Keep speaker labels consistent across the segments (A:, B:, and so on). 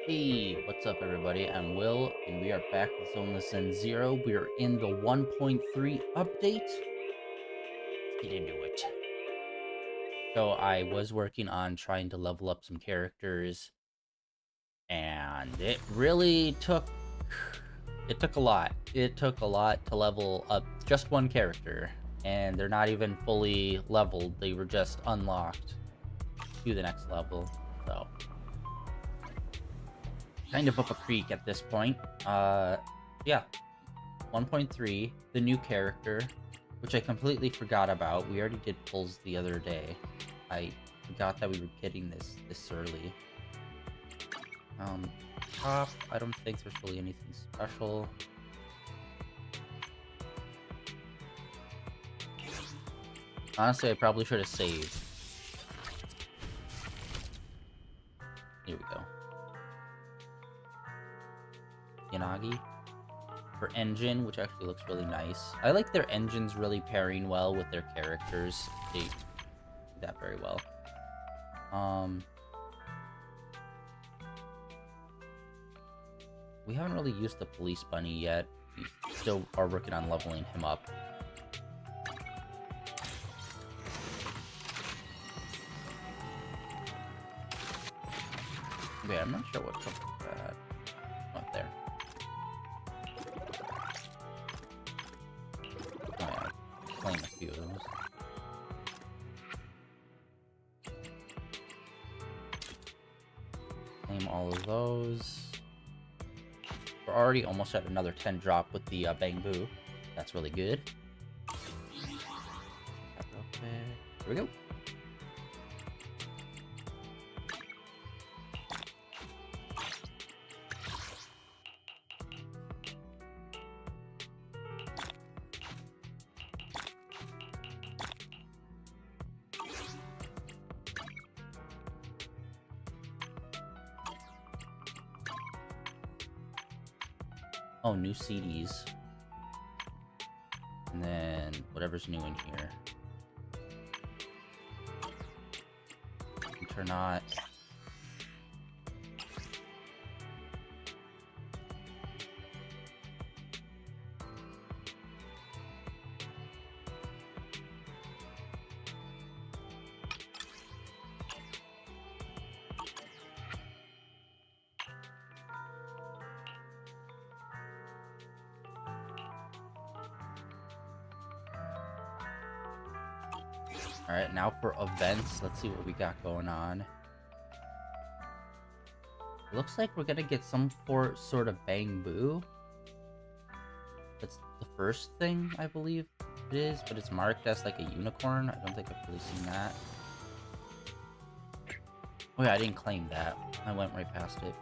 A: Hey, what's up everybody? I'm Will, and we are back with Zenless Zone Zero. We are in the 1.3 update. Let's get into it. So I was working on trying to level up some characters, and it really took a lot. It took a lot to level up just one character, and they're not even fully leveled. They were just unlocked to the next level. So kind of up a creek at this point. Yeah, 1.3, the new character, which I completely forgot about. We already did pulls the other day. I forgot that we were getting this early. Top, I don't think there's really anything special. Honestly, I probably should have saved. Here we go. Yanagi. For engine, which actually looks really nice. I like their engines really pairing well with their characters. They do that very well. We haven't really used the police bunny yet. We still are working on leveling him up. Okay, I'm not sure what's up with that. Up there. Oh yeah, claim a few of those. Claim all of those. We're already almost at another 10 drop with the Bangboo. That's really good. Here we go. Oh, new CDs. And then whatever's new in here. Which are not. Alright, now for events. Let's see what we got going on. Looks like we're gonna get some sort of Bangboo. That's the first thing, I believe it is, but it's marked as like a unicorn. I don't think I've really seen that. Oh yeah, I didn't claim that. I went right past it.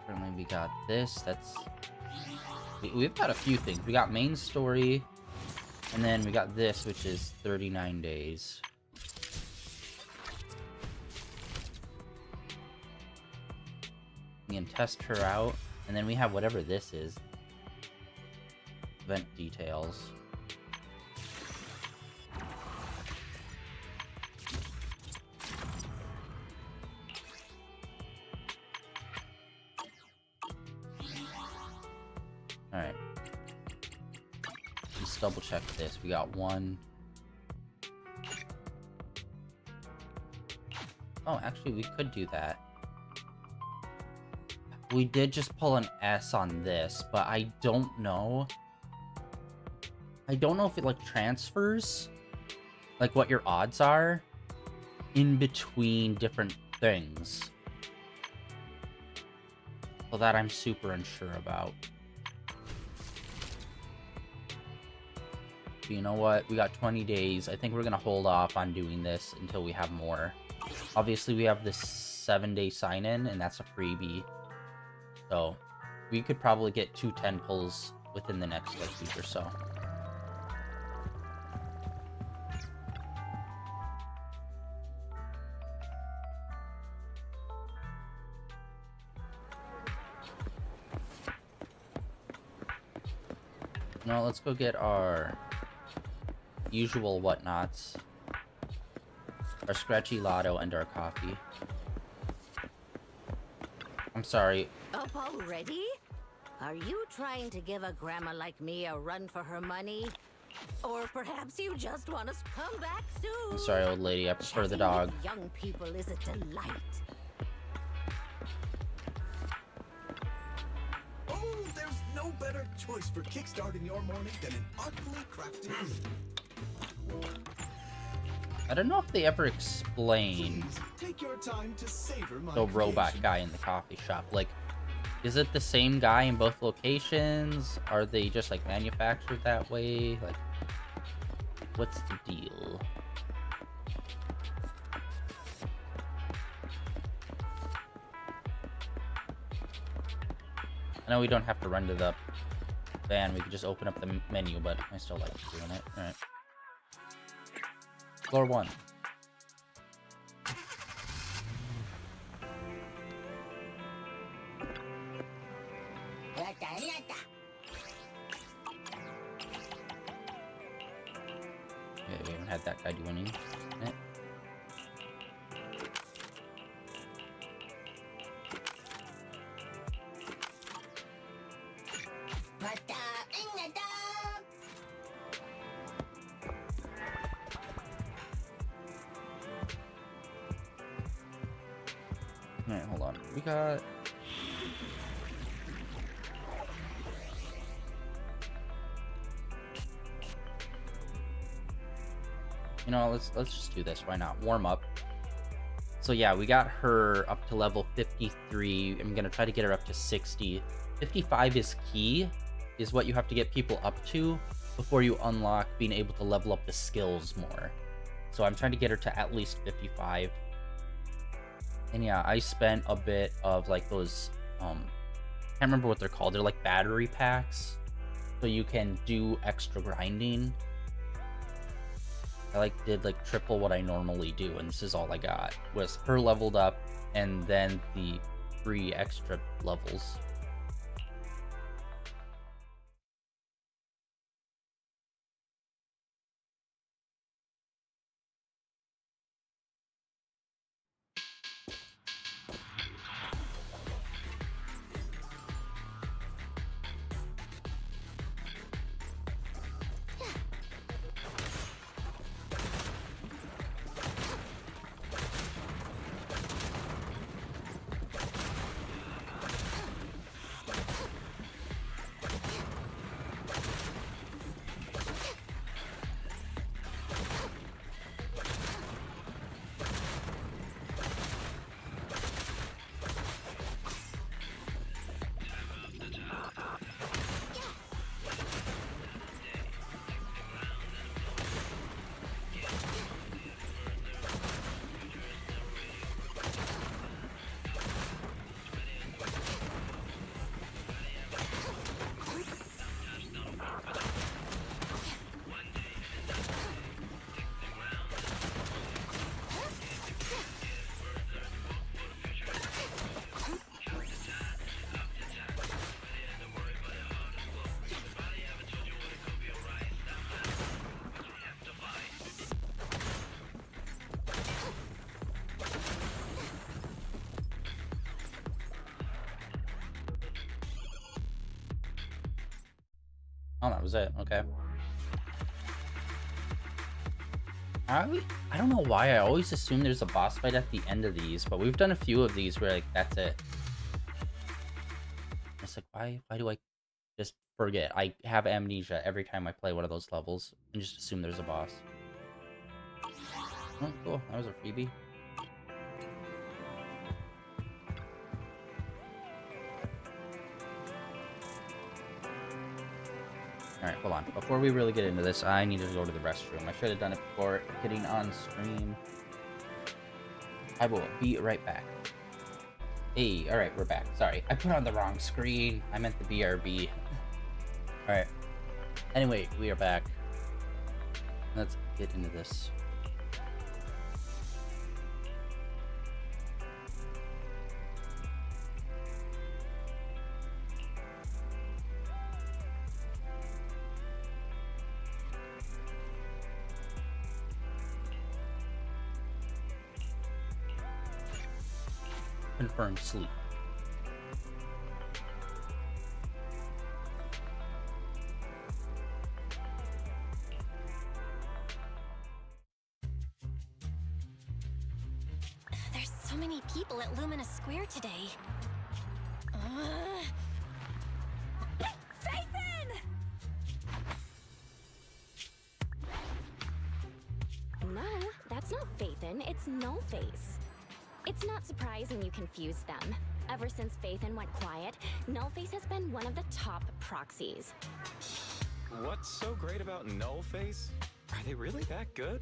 A: Currently we got this. That's... We've got a few things. We got main story, and then we got this, which is 39 days. We can test her out, and then we have whatever this is. Event details. Alright. Let's double check this. We got one. Oh, actually, we could do that. We did just pull an S on this, but I don't know. I don't know if it, like, transfers, like, what your odds are in between different things. So that I'm super unsure about. But you know what? We got 20 days. I think we're going to hold off on doing this until we have more. Obviously, we have this 7-day sign-in, and that's a freebie. So, we could probably get 2 10 pulls within the next, like, week or so. Now, let's go get our usual whatnots. our scratchy lotto, and our coffee. I'm sorry.
B: Up already? Are you trying to give a grandma like me a run for her money? Or perhaps you just want us to come back soon?
A: I'm sorry, old lady. I prefer the dog.
B: With young people is a delight.
C: Oh, there's no better choice for kickstarting your morning than an artfully crafted meal.
A: I don't know if they ever explain
C: Take your time to savor my
A: the robot
C: creation.
A: guy in the coffee shop. Like, is it the same guy in both locations? Are they just like manufactured that way? Like, what's the deal? I know we don't have to run to the van. We could just open up the menu, but I still like doing it. All right. Floor 1. Okay, we haven't had that guy do anything. Alright, hold on. We got... You know, let's just do this. Why not? Warm up. So yeah, we got her up to level 53. I'm gonna try to get her up to 60. 55 is key, is what you have to get people up to before you unlock being able to level up the skills more. So I'm trying to get her to at least 55. And yeah, I spent a bit of like those, can't remember what they're called. They're like battery packs. So you can do extra grinding. I did triple what I normally do, and this is all I got. Was her leveled up, and then the 3 extra levels. Oh, that was it. Okay. I don't know why I always assume there's a boss fight at the end of these, but we've done a few of these where that's it. It's like, why do I just forget? I have amnesia every time I play one of those levels and just assume there's a boss. Oh, cool. That was a freebie. Alright, hold on. Before we really get into this, I need to go to the restroom. I should have done it before getting on stream. I will be right back. Hey, alright, we're back. Sorry, I put on the wrong screen. I meant the BRB. Alright. Anyway, we are back. Let's get into this. confirmed sleep.
D: There's so many people at Lumina Square today. Faithin! No, that's not Faithin, it's Nullface. It's not surprising you confused them. Ever since Faithin went quiet, Nullface has been one of the top proxies.
E: What's so great about Nullface? Are they really that good?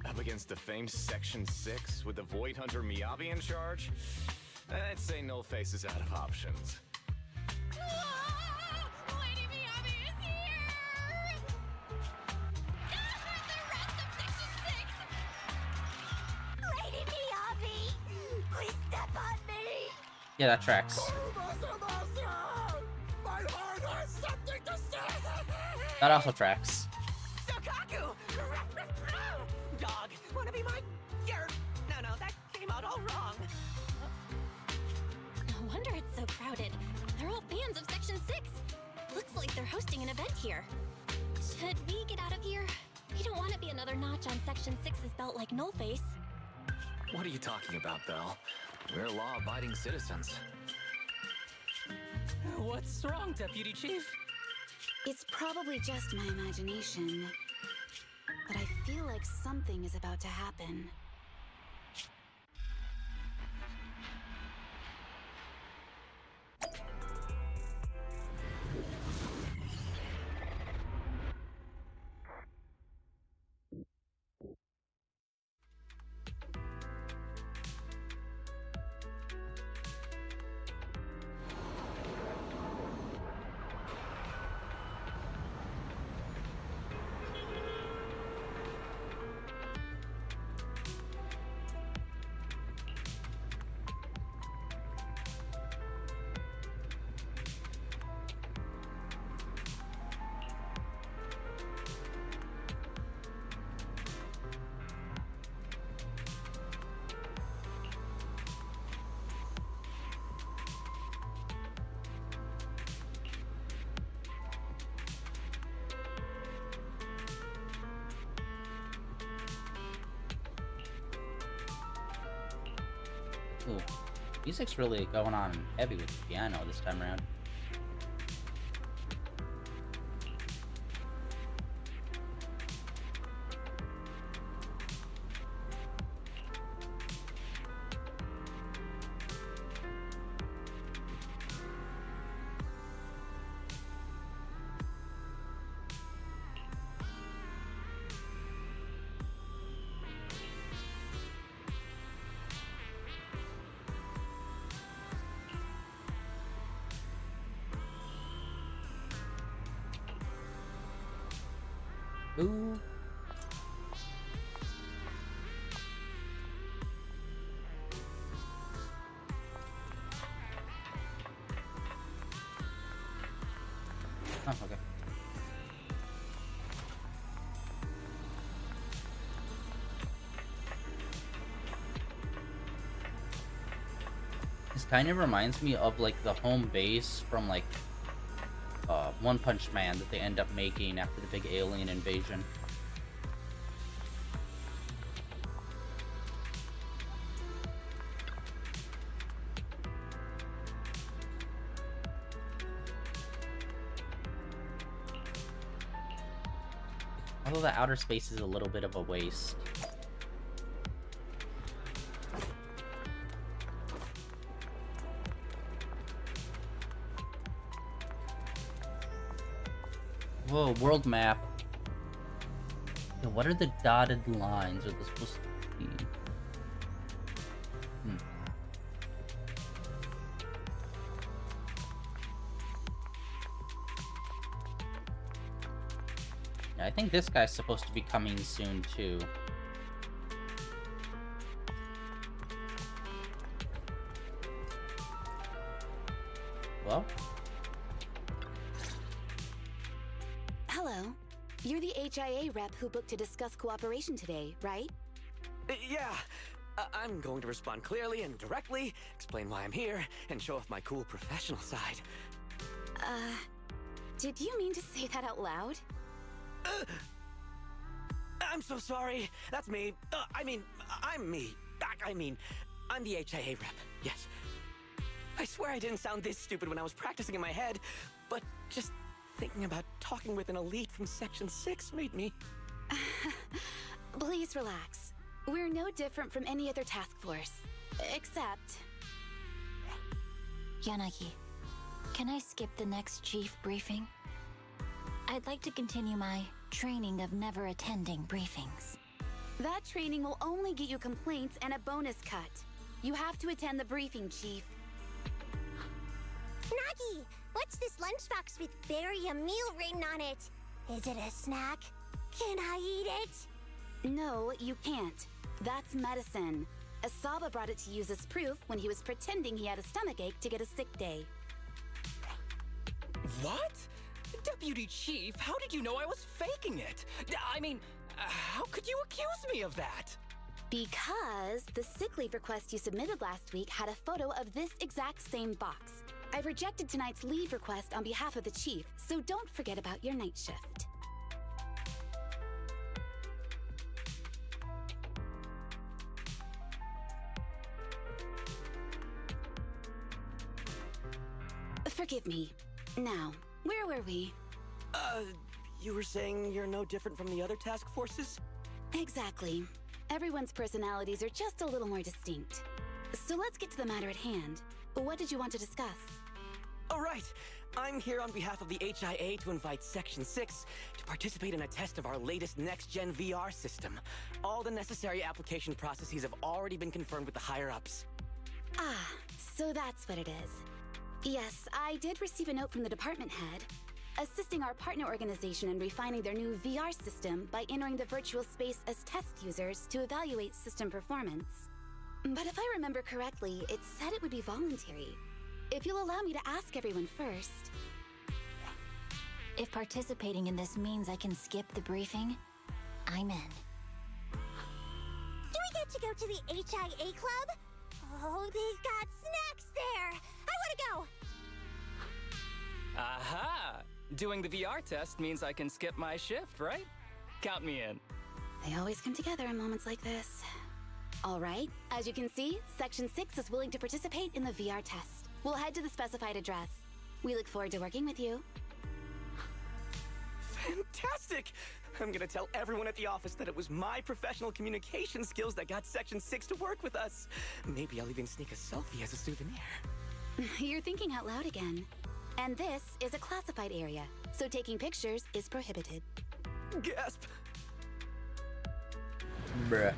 E: Up against the famed Section 6 with the Void Hunter Miyabi in charge? I'd say Nullface is out of options.
D: Lady Miyabi is here! The rest of Section 6! Lady Miyabi! Please step on me!
A: Yeah, that tracks.
C: My heart has something to say!
A: That also tracks.
F: Sokaku! Dog, wanna be my... No, that came out all wrong.
D: No wonder it's so crowded. They're all fans of Section 6. Looks like they're hosting an event here. Should we get out of here? We don't want to be another notch on Section 6's belt like Nullface.
E: What are you talking about, Belle? We're law-abiding citizens.
F: What's wrong, Deputy Chief?
G: It's probably just my imagination, but I feel like something is about to happen.
A: Ooh, music's really going on heavy with the piano this time around. Ooh. Oh, okay. This kind of reminds me of like the home base from like One Punch Man that they end up making after the big alien invasion. Although the outer space is a little bit of a waste. Whoa, world map. Yeah, what are the dotted lines? Are they supposed to be? Yeah, I think this guy's supposed to be coming soon too. Well?
G: Hello. You're the HIA rep who booked to discuss cooperation today, right?
F: Yeah, I'm going to respond clearly and directly, explain why I'm here, and show off my cool professional side.
G: Did you mean to say that out loud?
F: I'm so sorry. That's me. I'm me. I'm the HIA rep. Yes. I swear I didn't sound this stupid when I was practicing in my head, but just thinking about talking with an elite from Section 6 made me...
G: Please relax. We're no different from any other task force. Except...
H: Yanagi, can I skip the next chief briefing? I'd like to continue my training of never attending briefings.
G: that training will only get you complaints and a bonus cut. You have to attend the briefing, Chief.
I: Nagi, what's this lunchbox with berry a meal written on it? Is it a snack? Can I eat it?
G: No, you can't. That's medicine. Asaba brought it to use as proof when he was pretending he had a stomachache to get a sick day.
F: What? Deputy Chief, how did you know I was faking it? I mean, how could you accuse me of that?
G: Because the sick leave request you submitted last week had a photo of this exact same box. I've rejected tonight's leave request on behalf of the Chief, so don't forget about your night shift. Forgive me. Now, where were we?
F: You were saying you're no different from the other task forces?
G: Exactly. Everyone's personalities are just a little more distinct. So let's get to the matter at hand. What did you want to discuss?
F: All right. I'm here on behalf of the HIA to invite Section 6 to participate in a test of our latest next-gen VR system. All the necessary application processes have already been confirmed with the higher-ups.
G: Ah, so that's what it is. Yes, I did receive a note from the department head, assisting our partner organization in refining their new VR system by entering the virtual space as test users to evaluate system performance. But if I remember correctly, it said it would be voluntary. If you'll allow me to ask everyone first.
H: If participating in this means I can skip the briefing, I'm in.
I: Do we get to go to the HIA club? Oh, they've got snacks there! I wanna go!
J: Aha! Doing the VR test means I can skip my shift, right? Count me in.
G: They always come together in moments like this. All right, as you can see, Section 6 is willing to participate in the VR test. We'll head to the specified address. We look forward to working with you.
F: Fantastic! I'm gonna tell everyone at the office that it was my professional communication skills that got Section 6 to work with us. Maybe I'll even sneak a selfie as a souvenir.
G: You're thinking out loud again. And this is a classified area, so taking pictures is prohibited.
F: Gasp!
A: Bruh.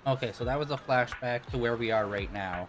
A: Okay, so that was a flashback to where we are right now.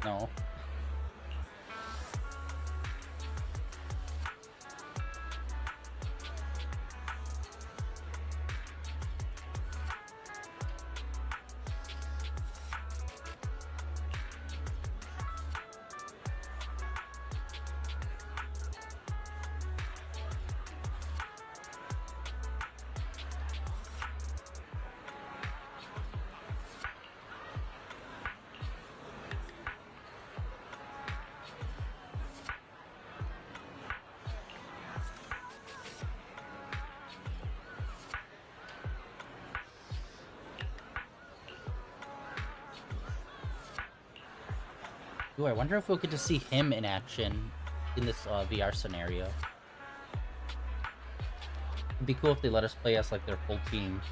A: No. Ooh, I wonder if we'll get to see him in action in this VR scenario. It'd be cool if they let us play as like their full team.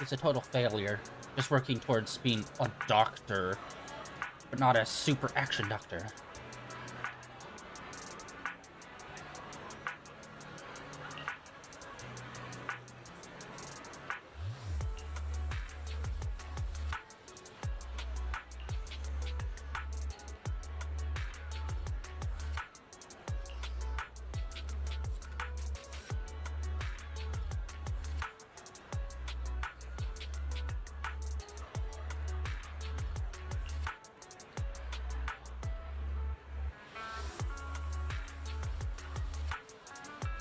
A: It's a total failure. Just working towards being a doctor, but not a super action doctor.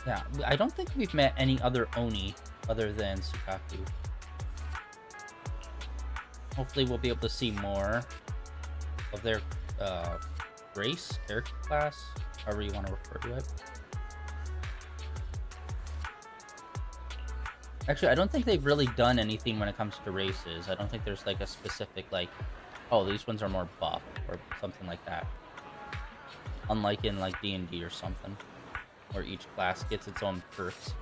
A: Yeah, I don't think we've met any other Oni other than Sukaku. Hopefully we'll be able to see more of their race, character class, however you want to refer to it. Actually, I don't think they've really done anything when it comes to races. I don't think there's like a specific like, oh, these ones are more buff or something like that. Unlike in like D&D or something, where each class gets its own perks.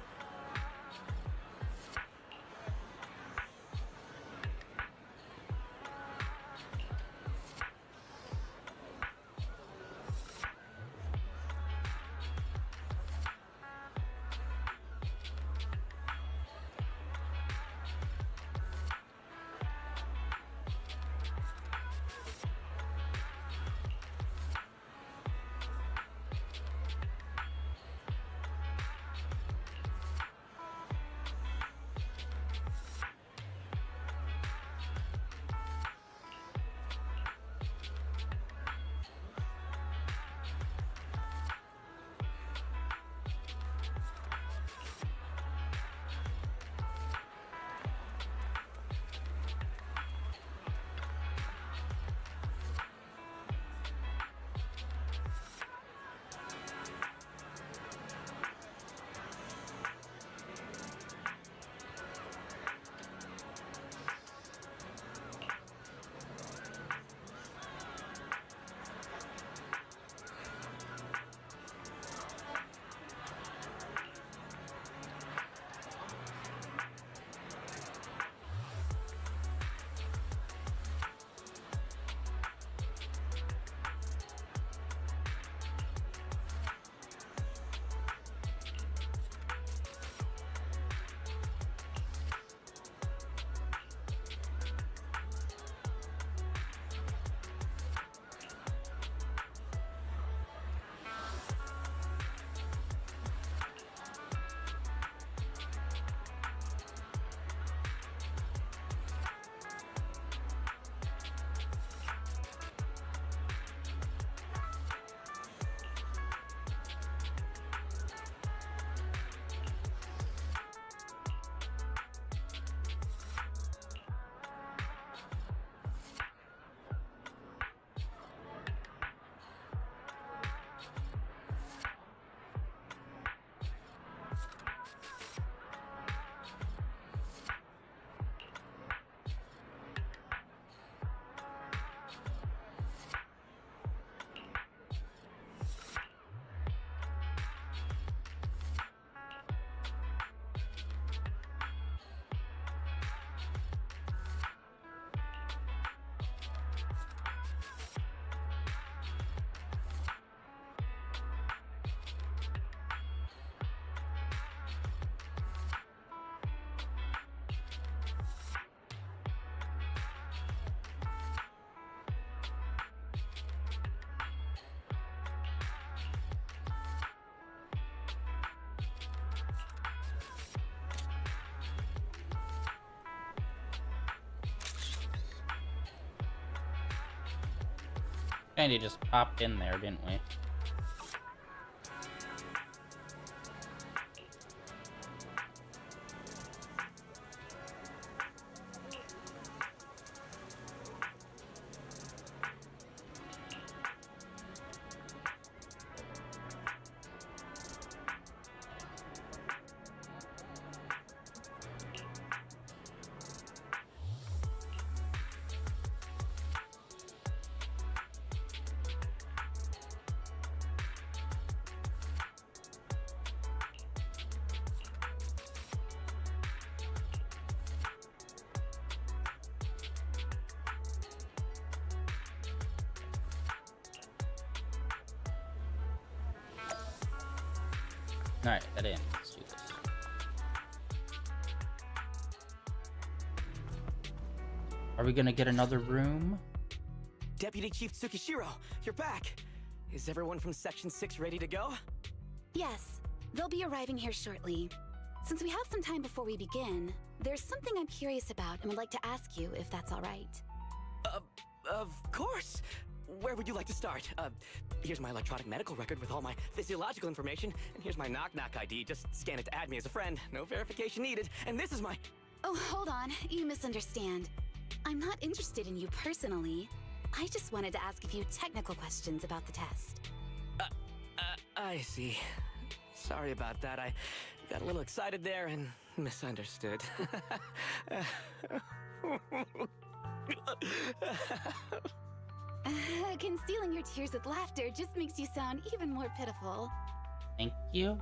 A: Kinda just popped in there, didn't we? Alright, that in. Let's do this. Are we gonna get another room?
F: Deputy Chief Tsukishiro, you're back. Is everyone from Section 6 ready to go?
G: Yes, they'll be arriving here shortly. Since we have some time before we begin, there's something I'm curious about and would like to ask you if that's all right.
F: Of course. Where would you like to start? Here's my electronic medical record with all my physiological information, and here's my knock-knock ID. Just scan it to add me as a friend. No verification needed. And this is my...
G: Oh, hold on. You misunderstand. I'm not interested in you personally. I just wanted to ask a few technical questions about the test.
F: I see. Sorry about that. I got a little excited there and misunderstood.
G: Concealing your tears with laughter just makes you sound even more pitiful.
A: Thank you.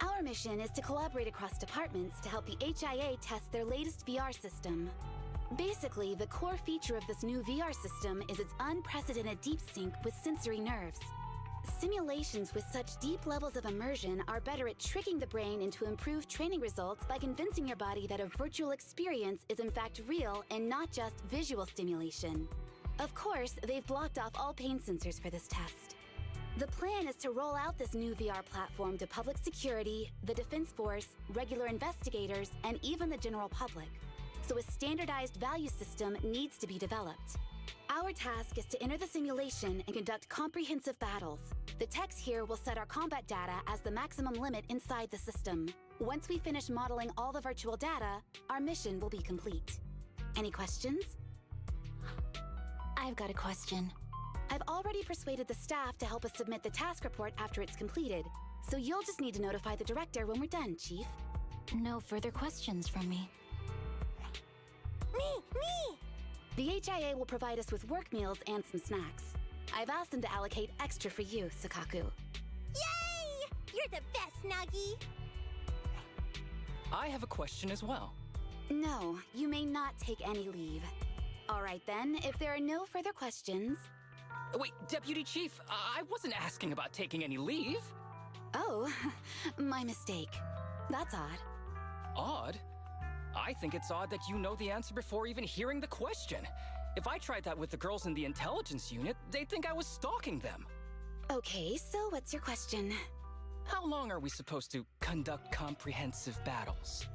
G: Our mission is to collaborate across departments to help the HIA test their latest VR system. Basically, the core feature of this new VR system is its unprecedented deep sync with sensory nerves. Simulations with such deep levels of immersion are better at tricking the brain into improved training results by convincing your body that a virtual experience is in fact real and not just visual stimulation. Of course, they've blocked off all pain sensors for this test. The plan is to roll out this new VR platform to public security, the Defense Force, regular investigators, and even the general public. So a standardized value system needs to be developed. Our task is to enter the simulation and conduct comprehensive battles. The techs here will set our combat data as the maximum limit inside the system. Once we finish modeling all the virtual data, our mission will be complete. Any questions?
H: I've got a question.
G: I've already persuaded the staff to help us submit the task report after it's completed, so you'll just need to notify the director when we're done, Chief.
H: No further questions from me.
I: Me!
G: The HIA will provide us with work meals and some snacks. I've asked them to allocate extra for you, Sakaku.
I: Yay! You're the best, Nagi!
J: I have a question as well.
G: No, you may not take any leave. All right then, if there are no further questions...
J: Wait, Deputy Chief, I wasn't asking about taking any leave.
G: Oh, my mistake. That's odd.
J: Odd? I think it's odd that you know the answer before even hearing the question. If I tried that with the girls in the intelligence unit, they'd think I was stalking them.
G: Okay, so what's your question?
J: How long are we supposed to conduct comprehensive battles?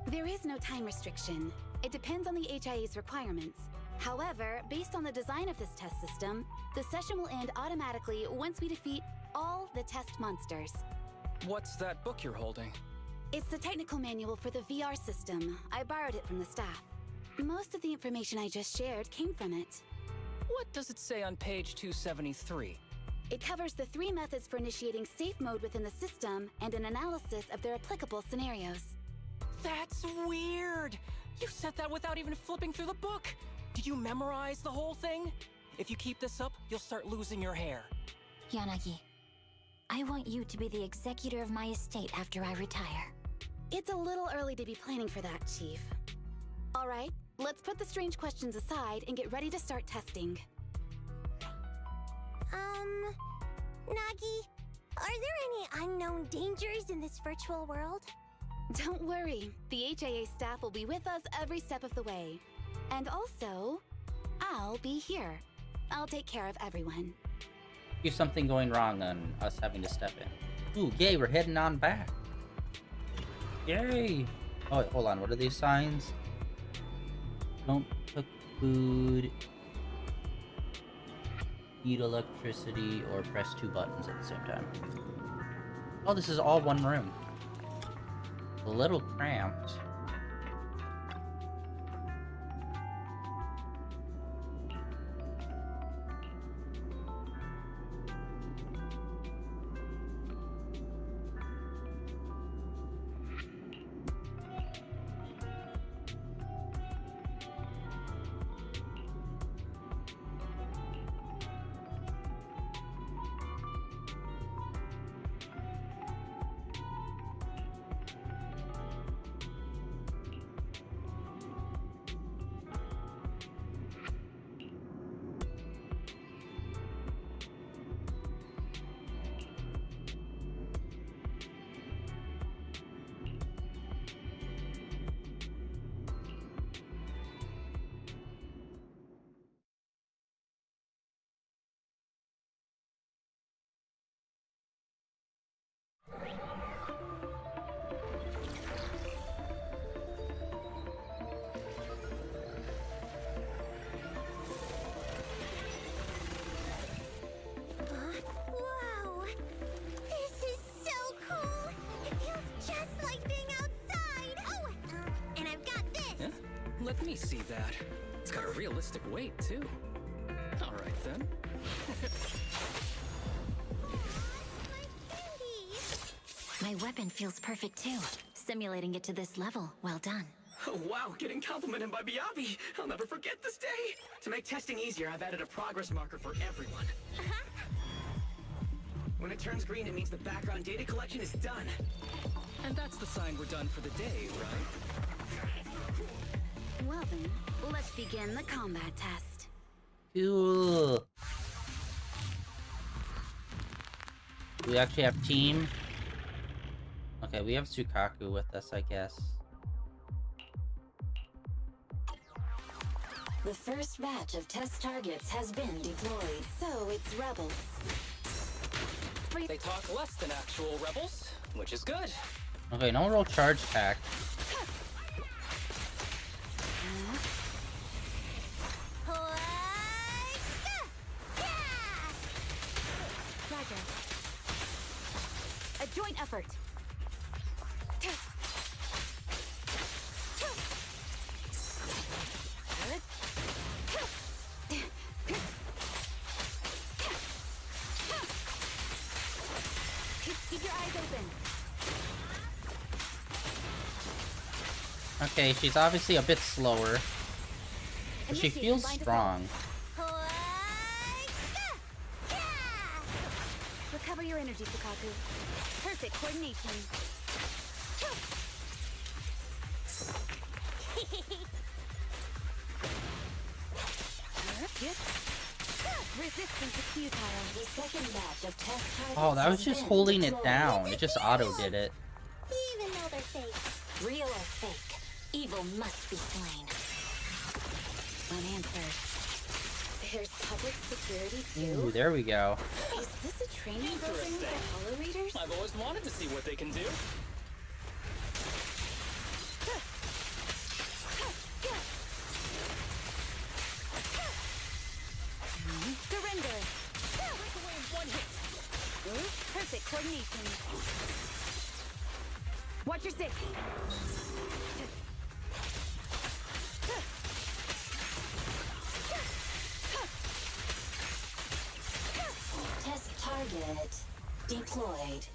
G: There is no time restriction. It depends on the HIA's requirements. However, based on the design of this test system, the session will end automatically once we defeat all the test monsters.
J: What's that book you're holding?
G: It's the technical manual for the VR system. I borrowed it from the staff. Most of the information I just shared came from it.
J: What does it say on page 273?
G: It covers the 3 methods for initiating safe mode within the system and an analysis of their applicable scenarios.
J: That's weird! You said that without even flipping through the book! Did you memorize the whole thing? If you keep this up, you'll start losing your hair.
H: Yanagi, I want you to be the executor of my estate after I retire.
G: It's a little early to be planning for that, Chief. All right, let's put the strange questions aside and get ready to start testing.
I: Nagi, are there any unknown dangers in this virtual world?
G: Don't worry, the HIA staff will be with us every step of the way. And also, I'll be here. I'll take care of everyone.
A: There's something going wrong on us having to step in. Ooh, yay, we're heading on back. Yay! Oh, wait, hold on, what are these signs? Don't cook food, eat electricity, or press 2 buttons at the same time. Oh, this is all one room. A little cramped.
I: Wow! This is so cool! It feels just like being outside! Oh! And I've got this!
J: Yeah? Let me see that. It's got a realistic weight, too. Alright then.
H: My weapon feels perfect too. Simulating it to this level. Well done.
F: Oh, wow, getting complimented by Biabi. I'll never forget this day. To make testing easier, I've added a progress marker for everyone. When it turns green, it means the background data collection is done.
J: And that's the sign we're done for the day, right?
G: Well then, let's begin the combat test.
A: Cool. Do we actually have team? Okay, we have Tsukaku with us, I guess.
H: The first batch of test targets has been deployed.
G: So it's rebels.
J: They talk less than actual rebels, which is good.
A: Okay, no roll charge pack.
G: Roger. A joint effort. Keep your eyes open.
A: Okay, she's obviously a bit slower, but she feels strong.
G: Recover your energy, Fukaku. Perfect coordination. Resistance is futile.
H: The second batch of test targets.
A: Oh, that was
H: has
A: just
H: been
A: holding it
H: deployed.
A: down. It just auto did it.
I: Even though they're fake.
H: Real or fake, evil must be slain.
G: Unanswered. There's public security too.
A: Ooh, there we go.
G: Is this a training program for Hollow Raiders?
J: I've always wanted to see what they can do.
G: Surrender. Break away in one hit. Perfect coordination. Watch your six.
H: Test target deployed.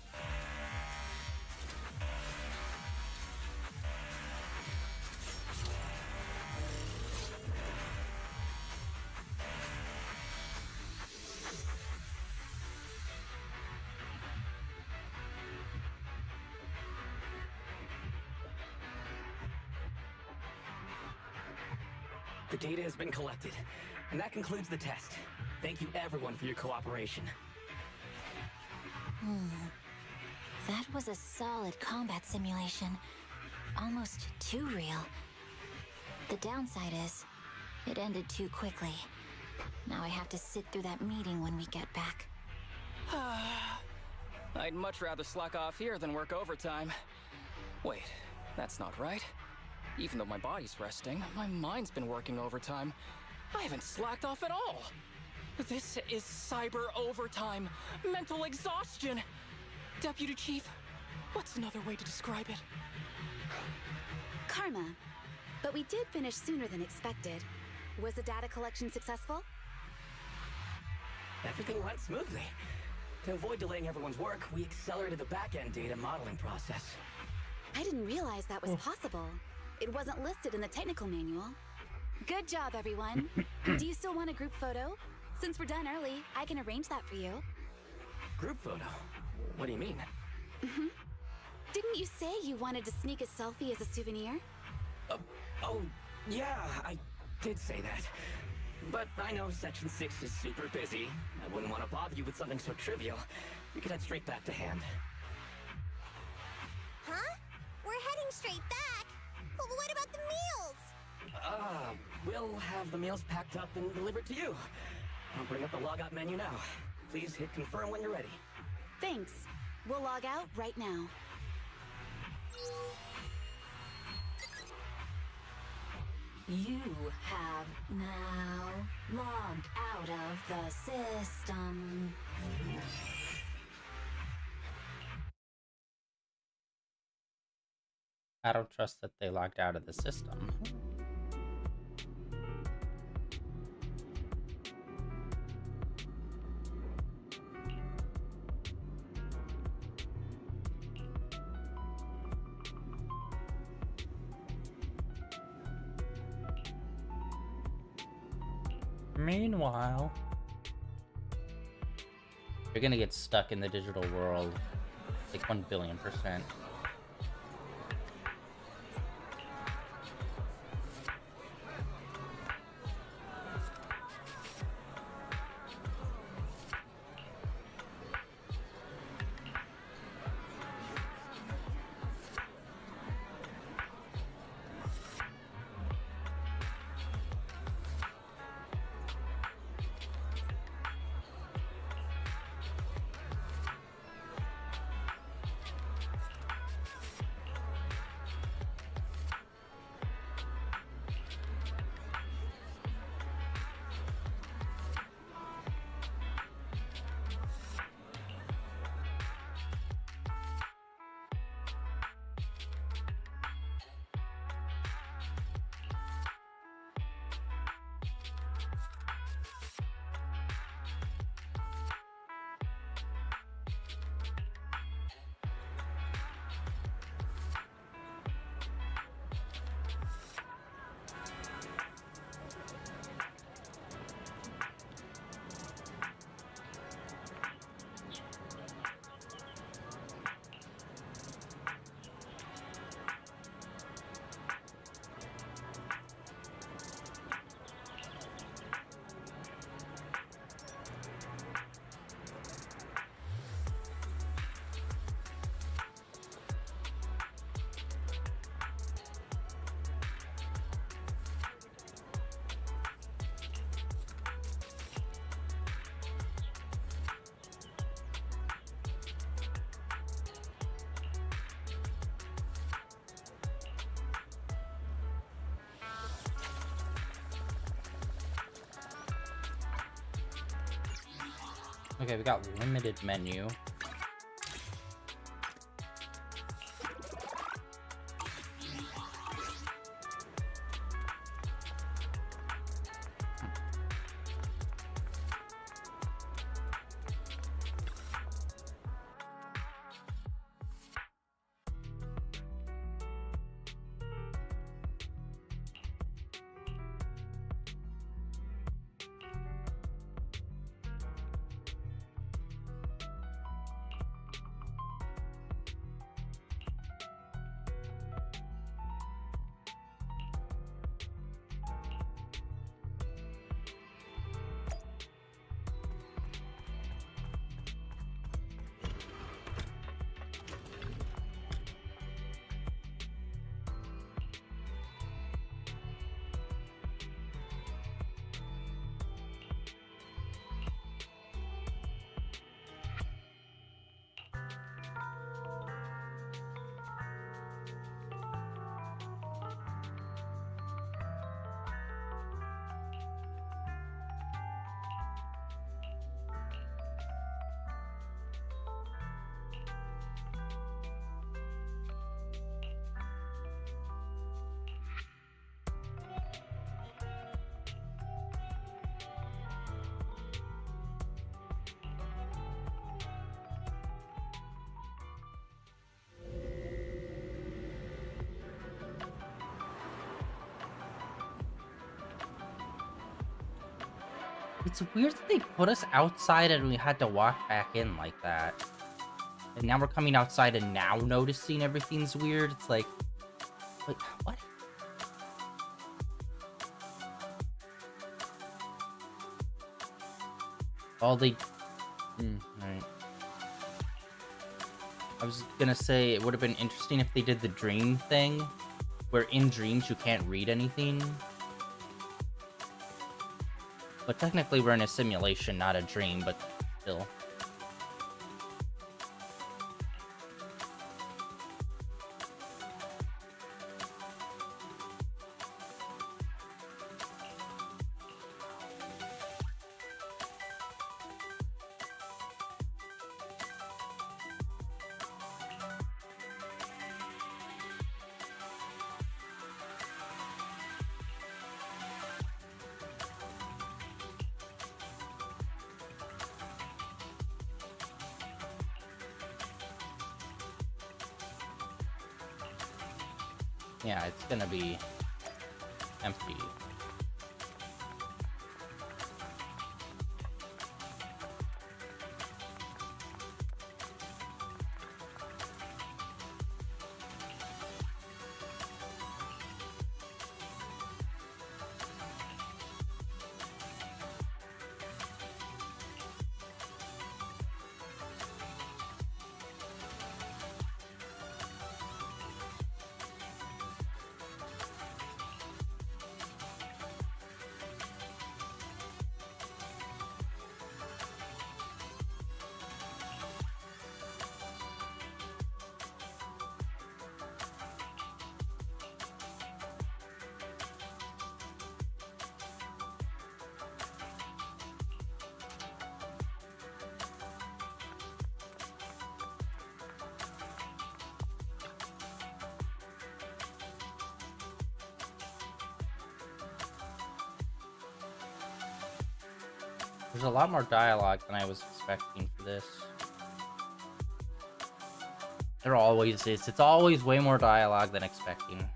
F: The data has been collected, and that concludes the test. Thank you everyone for your cooperation.
H: That was a solid combat simulation. Almost too real. The downside is, it ended too quickly. Now I have to sit through that meeting when we get back.
J: I'd much rather slack off here than work overtime. Wait, that's not right. Even though my body's resting, my mind's been working overtime. I haven't slacked off at all. This is cyber overtime. Mental exhaustion. Deputy Chief, what's another way to describe it?
G: Karma. But we did finish sooner than expected. Was the data collection successful?
F: Everything went smoothly. To avoid delaying everyone's work, we accelerated the back-end data modeling process.
G: I didn't realize that was possible. It wasn't listed in the technical manual. Good job, everyone. Do you still want a group photo? Since we're done early, I can arrange that for you.
F: Group photo? What do you mean?
G: Didn't you say you wanted to sneak a selfie as a souvenir?
F: Oh, yeah, I did say that. But I know Section 6 is super busy. I wouldn't want to bother you with something so trivial. We could head straight back to hand.
I: Huh? We're heading straight back? Well, what about the meals?
F: We'll have the meals packed up and delivered to you. I'll bring up the logout menu now. Please hit confirm when you're ready.
G: Thanks. We'll log out right now.
H: You have now logged out of the system.
A: I don't trust that they logged out of the system. Meanwhile, you're gonna get stuck in the digital world like 1,000,000,000%. Okay, we got limited menu. It's weird that they put us outside and we had to walk back in like that. And now we're coming outside and now noticing everything's weird. It's like, wait, what? All they... Alright. I was gonna say, it would have been interesting if they did the dream thing, where in dreams you can't read anything. But technically we're in a simulation, not a dream, but still. Yeah, it's gonna be empty. There's a lot more dialogue than I was expecting for this. There always is. It's always way more dialogue than expecting.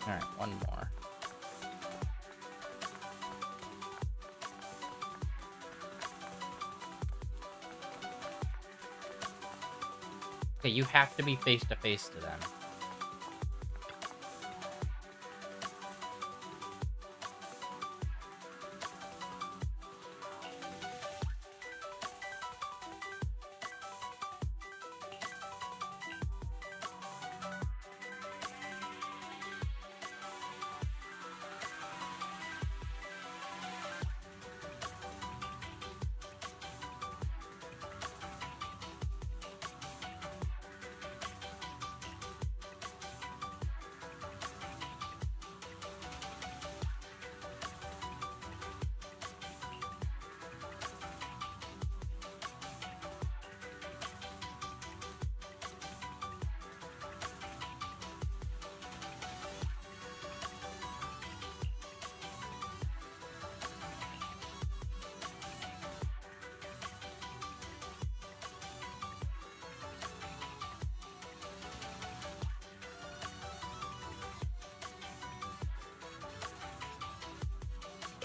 A: Alright, one more. Okay, you have to be face to face to them.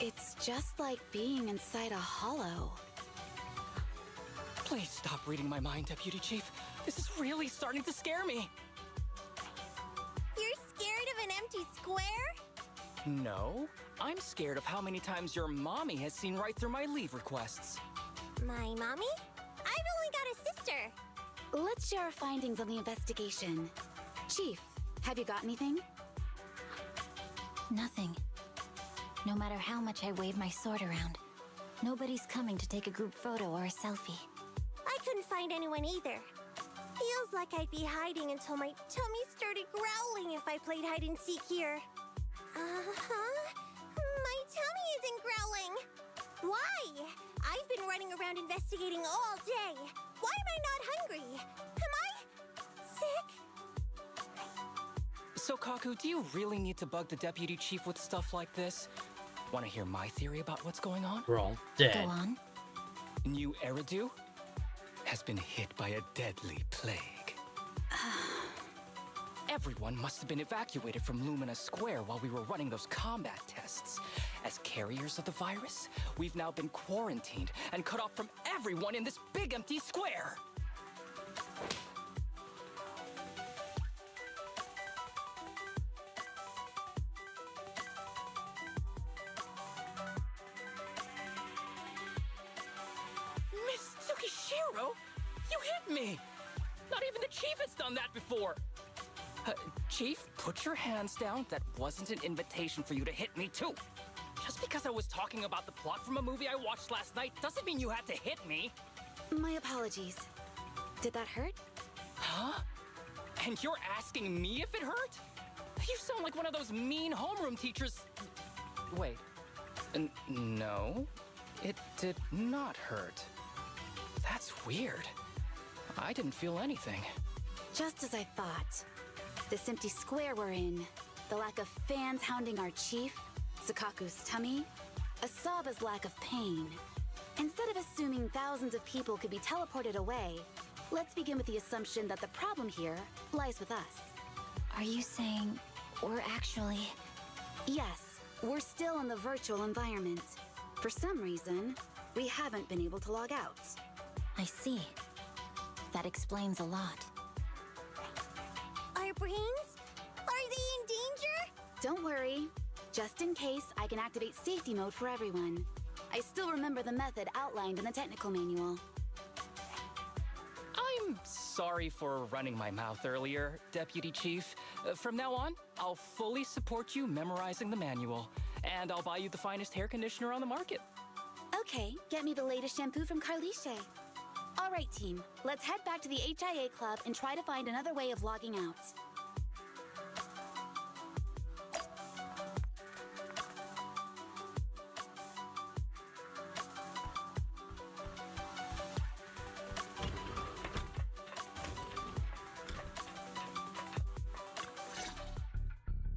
G: It's just like being inside a hollow.
J: Please stop reading my mind, Deputy Chief. This is really starting to scare me.
I: You're scared of an empty square?
J: No, I'm scared of how many times your mommy has seen right through my leave requests.
I: My mommy? I've only got a sister.
G: Let's share our findings on the investigation. Chief, have you got anything?
H: Nothing. No matter how much I wave my sword around, nobody's coming to take a group photo or a selfie.
I: I couldn't find anyone either. Feels like I'd be hiding until my tummy started growling if I played hide and seek here. My tummy isn't growling. Why? I've been running around investigating all day. Why am I not hungry? Am I sick?
J: So, Kaku, do you really need to bug the deputy chief with stuff like this? Want to hear my theory about what's going on?
A: We're all dead.
H: Go on.
J: New Eridu has been hit by a deadly plague. Everyone must have been evacuated from Lumina Square while we were running those combat tests. As carriers of the virus, we've now been quarantined and cut off from everyone in this big empty square. Miss Tsukishiro, you hit me! Not even the chief has done that before! Chief, put your hands down. That wasn't an invitation for you to hit me too. Just because I was talking about the plot from a movie I watched last night doesn't mean you had to hit me.
G: My apologies. Did that hurt?
J: Huh? And you're asking me if it hurt? You sound like one of those mean homeroom teachers. Wait. No, it did not hurt. That's weird. I didn't feel anything.
G: Just as I thought. This empty square we're in, the lack of fans hounding our chief, Sukaku's tummy, Asaba's lack of pain. Instead of assuming thousands of people could be teleported away, let's begin with the assumption that the problem here lies with us.
H: Are you saying we're actually...
G: Yes, we're still in the virtual environment. For some reason, we haven't been able to log out.
H: I see. That explains a lot.
I: Our brains? Are they in danger?
G: Don't worry. Just in case, I can activate safety mode for everyone. I still remember the method outlined in the technical manual.
J: I'm sorry for running my mouth earlier, Deputy Chief. From now on, I'll fully support you memorizing the manual, and I'll buy you the finest hair conditioner on the market.
G: Okay, get me the latest shampoo from Carliche. All right, team, let's head back to the HIA Club and try to find another way of logging out.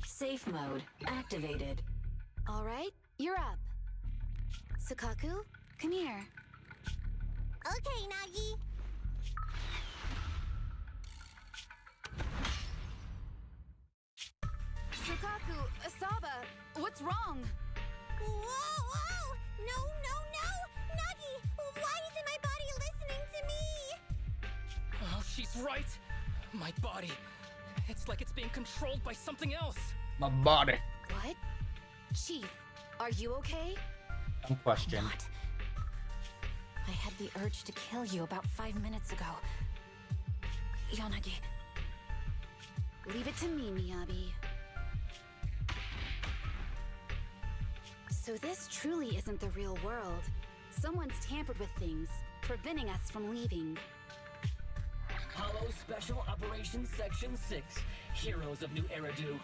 B: Safe mode activated.
G: All right, you're up. Sukaku, come here.
I: Okay, Nagi.
G: Sukaku, Asaba, what's wrong?
I: Whoa! No! Nagi, why isn't my body listening to me?
J: Oh, she's right. My body. It's like it's being controlled by something else.
A: My body.
G: What? Chief, are you okay?
A: Some question.
H: Not. I had the urge to kill you about 5 minutes ago. Yanagi.
G: Leave it to me, Miyabi. So this truly isn't the real world. Someone's tampered with things, preventing us from leaving.
K: Hollow Special Operations Section 6, Heroes of New Eridu.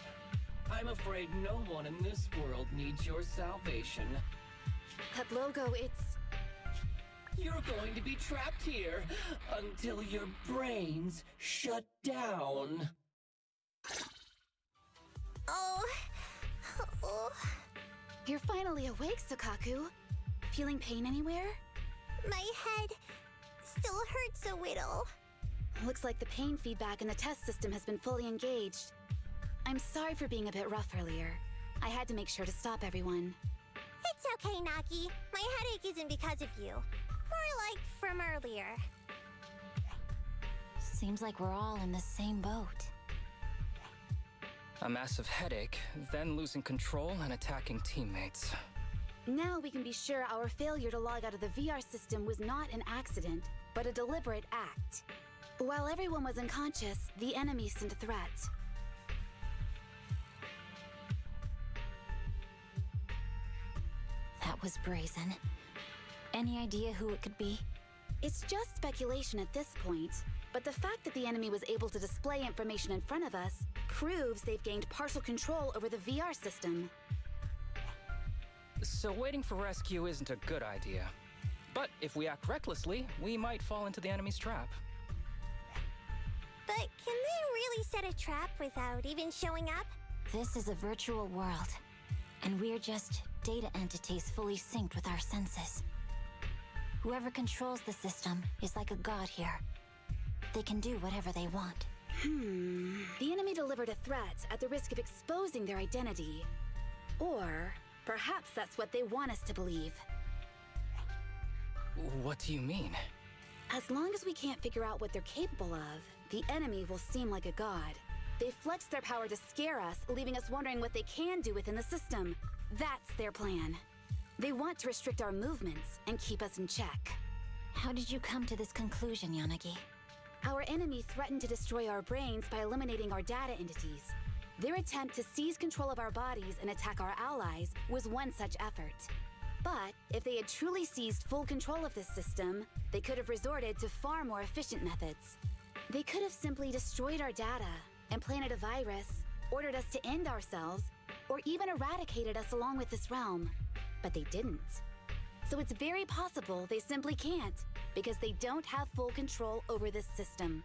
K: I'm afraid no one in this world needs your salvation.
G: That logo, it's...
K: You're going to be trapped here until your brains shut down.
I: Oh.
G: You're finally awake, Sukaku. Feeling pain anywhere?
I: My head still hurts a little.
G: Looks like the pain feedback in the test system has been fully engaged. I'm sorry for being a bit rough earlier. I had to make sure to stop everyone.
I: It's okay, Nagi. My headache isn't because of you. More like from earlier.
H: Seems like we're all in the same boat.
J: A massive headache, then losing control and attacking teammates.
G: Now we can be sure our failure to log out of the VR system was not an accident, but a deliberate act. While everyone was unconscious, the enemy sent a threat.
H: That was brazen. Any idea who it could be?
G: It's just speculation at this point, but the fact that the enemy was able to display information in front of us proves they've gained partial control over the VR system.
J: So waiting for rescue isn't a good idea. But if we act recklessly, we might fall into the enemy's trap.
I: But can they really set a trap without even showing up?
H: This is a virtual world, and we're just data entities fully synced with our senses. Whoever controls the system is like a god here. They can do whatever they want.
G: The enemy delivered a threat at the risk of exposing their identity. Or perhaps that's what they want us to believe.
J: What do you mean?
G: As long as we can't figure out what they're capable of, the enemy will seem like a god. They flex their power to scare us, leaving us wondering what they can do within the system. That's their plan. They want to restrict our movements and keep us in check.
H: How did you come to this conclusion, Yanagi?
G: Our enemy threatened to destroy our brains by eliminating our data entities. Their attempt to seize control of our bodies and attack our allies was one such effort. But if they had truly seized full control of this system, they could have resorted to far more efficient methods. They could have simply destroyed our data, implanted a virus, ordered us to end ourselves, or even eradicated us along with this realm. But they didn't. So it's very possible they simply can't, because they don't have full control over this system.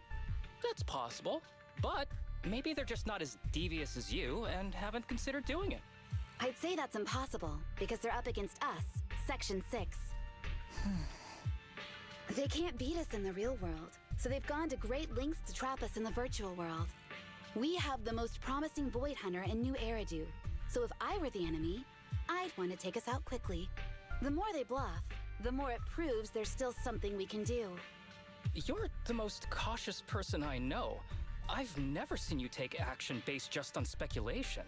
J: That's possible, but maybe they're just not as devious as you and haven't considered doing it.
G: I'd say that's impossible, because they're up against us, Section 6. They can't beat us in the real world, so they've gone to great lengths to trap us in the virtual world. We have the most promising Void Hunter in New Eridu, so if I were the enemy, I'd want to take us out quickly. The more they bluff, the more it proves there's still something we can do.
J: You're the most cautious person I know. I've never seen you take action based just on speculation.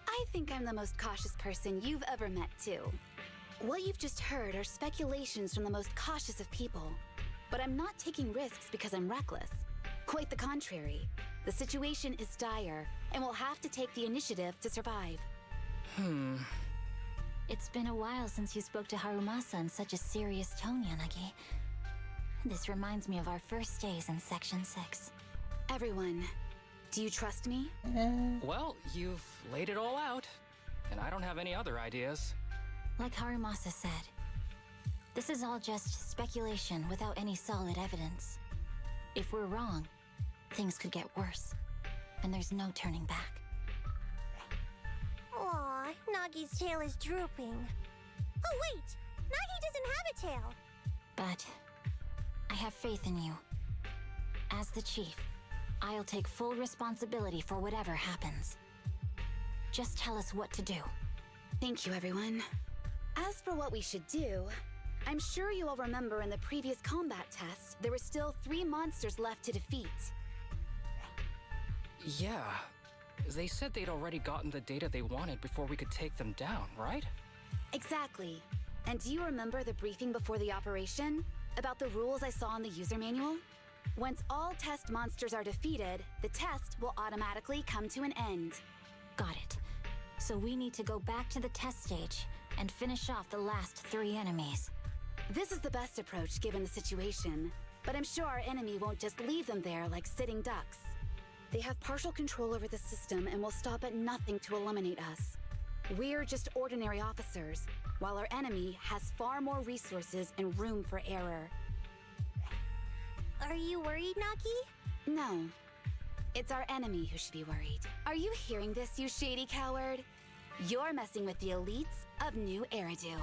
G: I think I'm the most cautious person you've ever met, too. What you've just heard are speculations from the most cautious of people. But I'm not taking risks because I'm reckless. Quite the contrary. The situation is dire, and we'll have to take the initiative to survive.
H: It's been a while since you spoke to Harumasa in such a serious tone, Yanagi. This reminds me of our first days in Section 6.
G: Everyone, do you trust me?
J: Well, you've laid it all out, and I don't have any other ideas.
H: Like Harumasa said, this is all just speculation without any solid evidence. If we're wrong, things could get worse, and there's no turning back.
I: Aw, Nagi's tail is drooping. Oh wait! Nagi doesn't have a tail!
H: But I have faith in you. As the chief, I'll take full responsibility for whatever happens. Just tell us what to do.
G: Thank you, everyone. As for what we should do, I'm sure you all remember in the previous combat test, there were still 3 monsters left to defeat.
J: Yeah. They said they'd already gotten the data they wanted before we could take them down, right?
G: Exactly. And do you remember the briefing before the operation? About the rules I saw in the user manual? Once all test monsters are defeated, the test will automatically come to an end.
H: Got it. So we need to go back to the test stage and finish off the last 3 enemies.
G: This is the best approach given the situation, but I'm sure our enemy won't just leave them there like sitting ducks. They have partial control over the system and will stop at nothing to eliminate us. We're just ordinary officers, while our enemy has far more resources and room for error.
I: Are you worried, Nagi?
G: No. It's our enemy who should be worried. Are you hearing this, you shady coward? You're messing with the elites of New Eridu.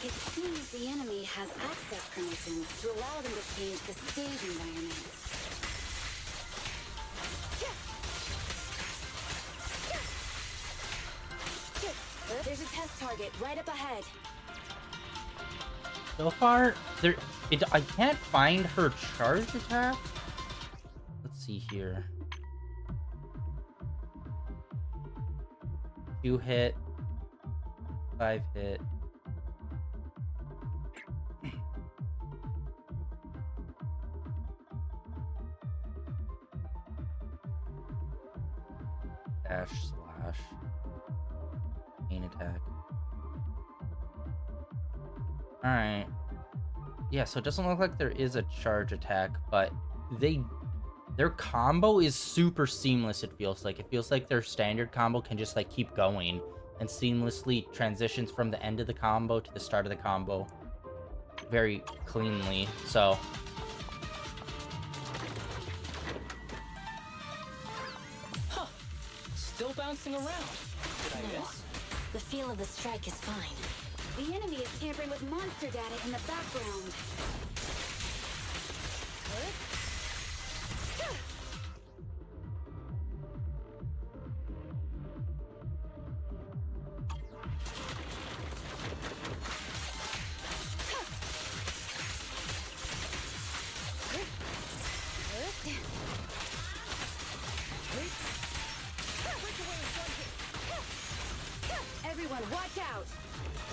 G: It seems the enemy has access permissions to allow them to change the stage environment. There's a test target right up ahead.
A: So far, I can't find her charge attack. Let's see here. 2 hit, 5 hit. Dash slash. Main attack. Alright. Yeah, so it doesn't look like there is a charge attack, but their combo is super seamless, it feels like. It feels like their standard combo can just like keep going and seamlessly transitions from the end of the combo to the start of the combo very cleanly. So
J: Huh. Still bouncing around. Did I miss?
H: The feel of the strike is fine.
G: The enemy is tampering with monster data in the background. Everyone, watch out!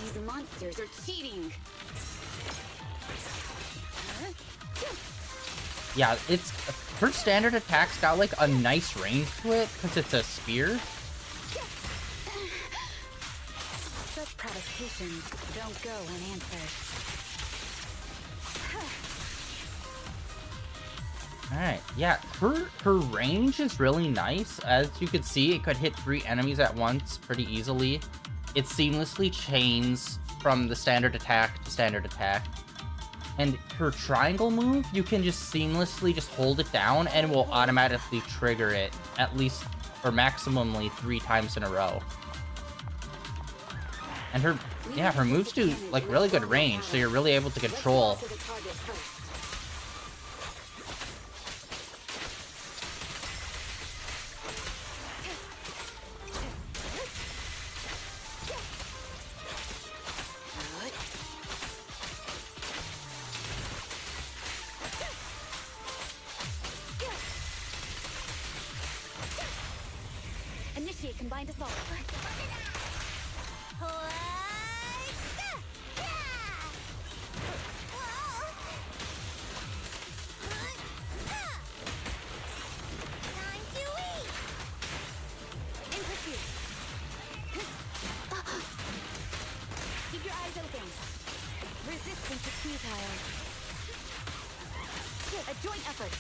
G: These monsters are cheating.
A: yeah, it's her standard attack's got like a nice range to it because it's a spear.
G: Such provocations don't go unanswered.
A: Alright, yeah, her range is really nice. As you can see, it could hit 3 enemies at once pretty easily. It seamlessly chains from the standard attack to standard attack. And her triangle move, you can just seamlessly just hold it down and it will automatically trigger it at least or maximally 3 times in a row. And her moves do like really good range, so you're really able to control.
G: Initiate combined assault. Keep your eyes open. Resistance is futile. A joint effort.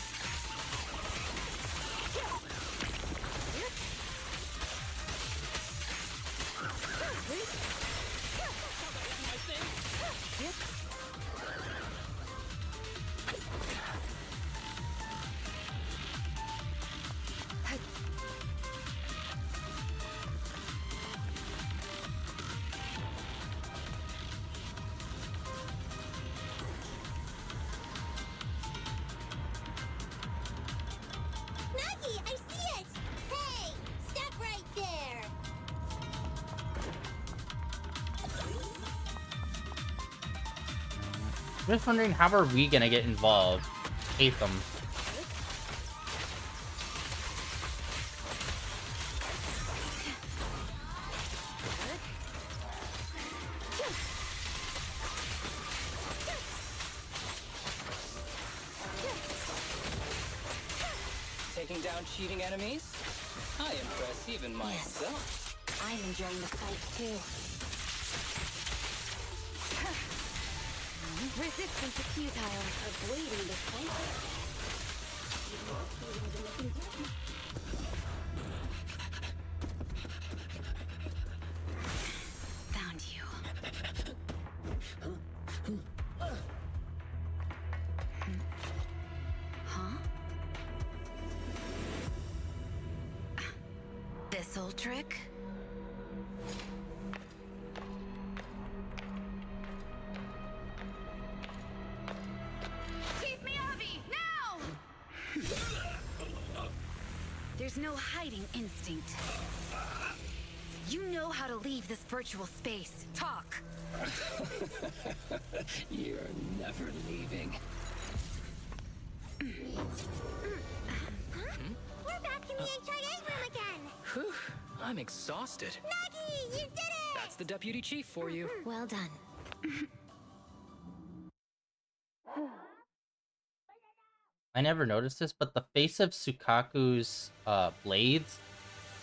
I: Nuggy, I see it! Hey, stop right there!
A: Just wondering, how are we gonna get involved? Hate them.
J: Taking down cheating enemies? I impress even myself.
H: I'm enjoying the fight too.
G: Resistance is futile. Avoiding the fight. Found you. Huh? This old trick? There's no hiding instinct. You know how to leave this virtual space. Talk!
K: You're never leaving.
I: Huh?
J: I'm exhausted.
I: Nagi, you did it!
J: That's the deputy chief for you.
H: Well done.
A: I never noticed this, but the face of Sukaku's blades,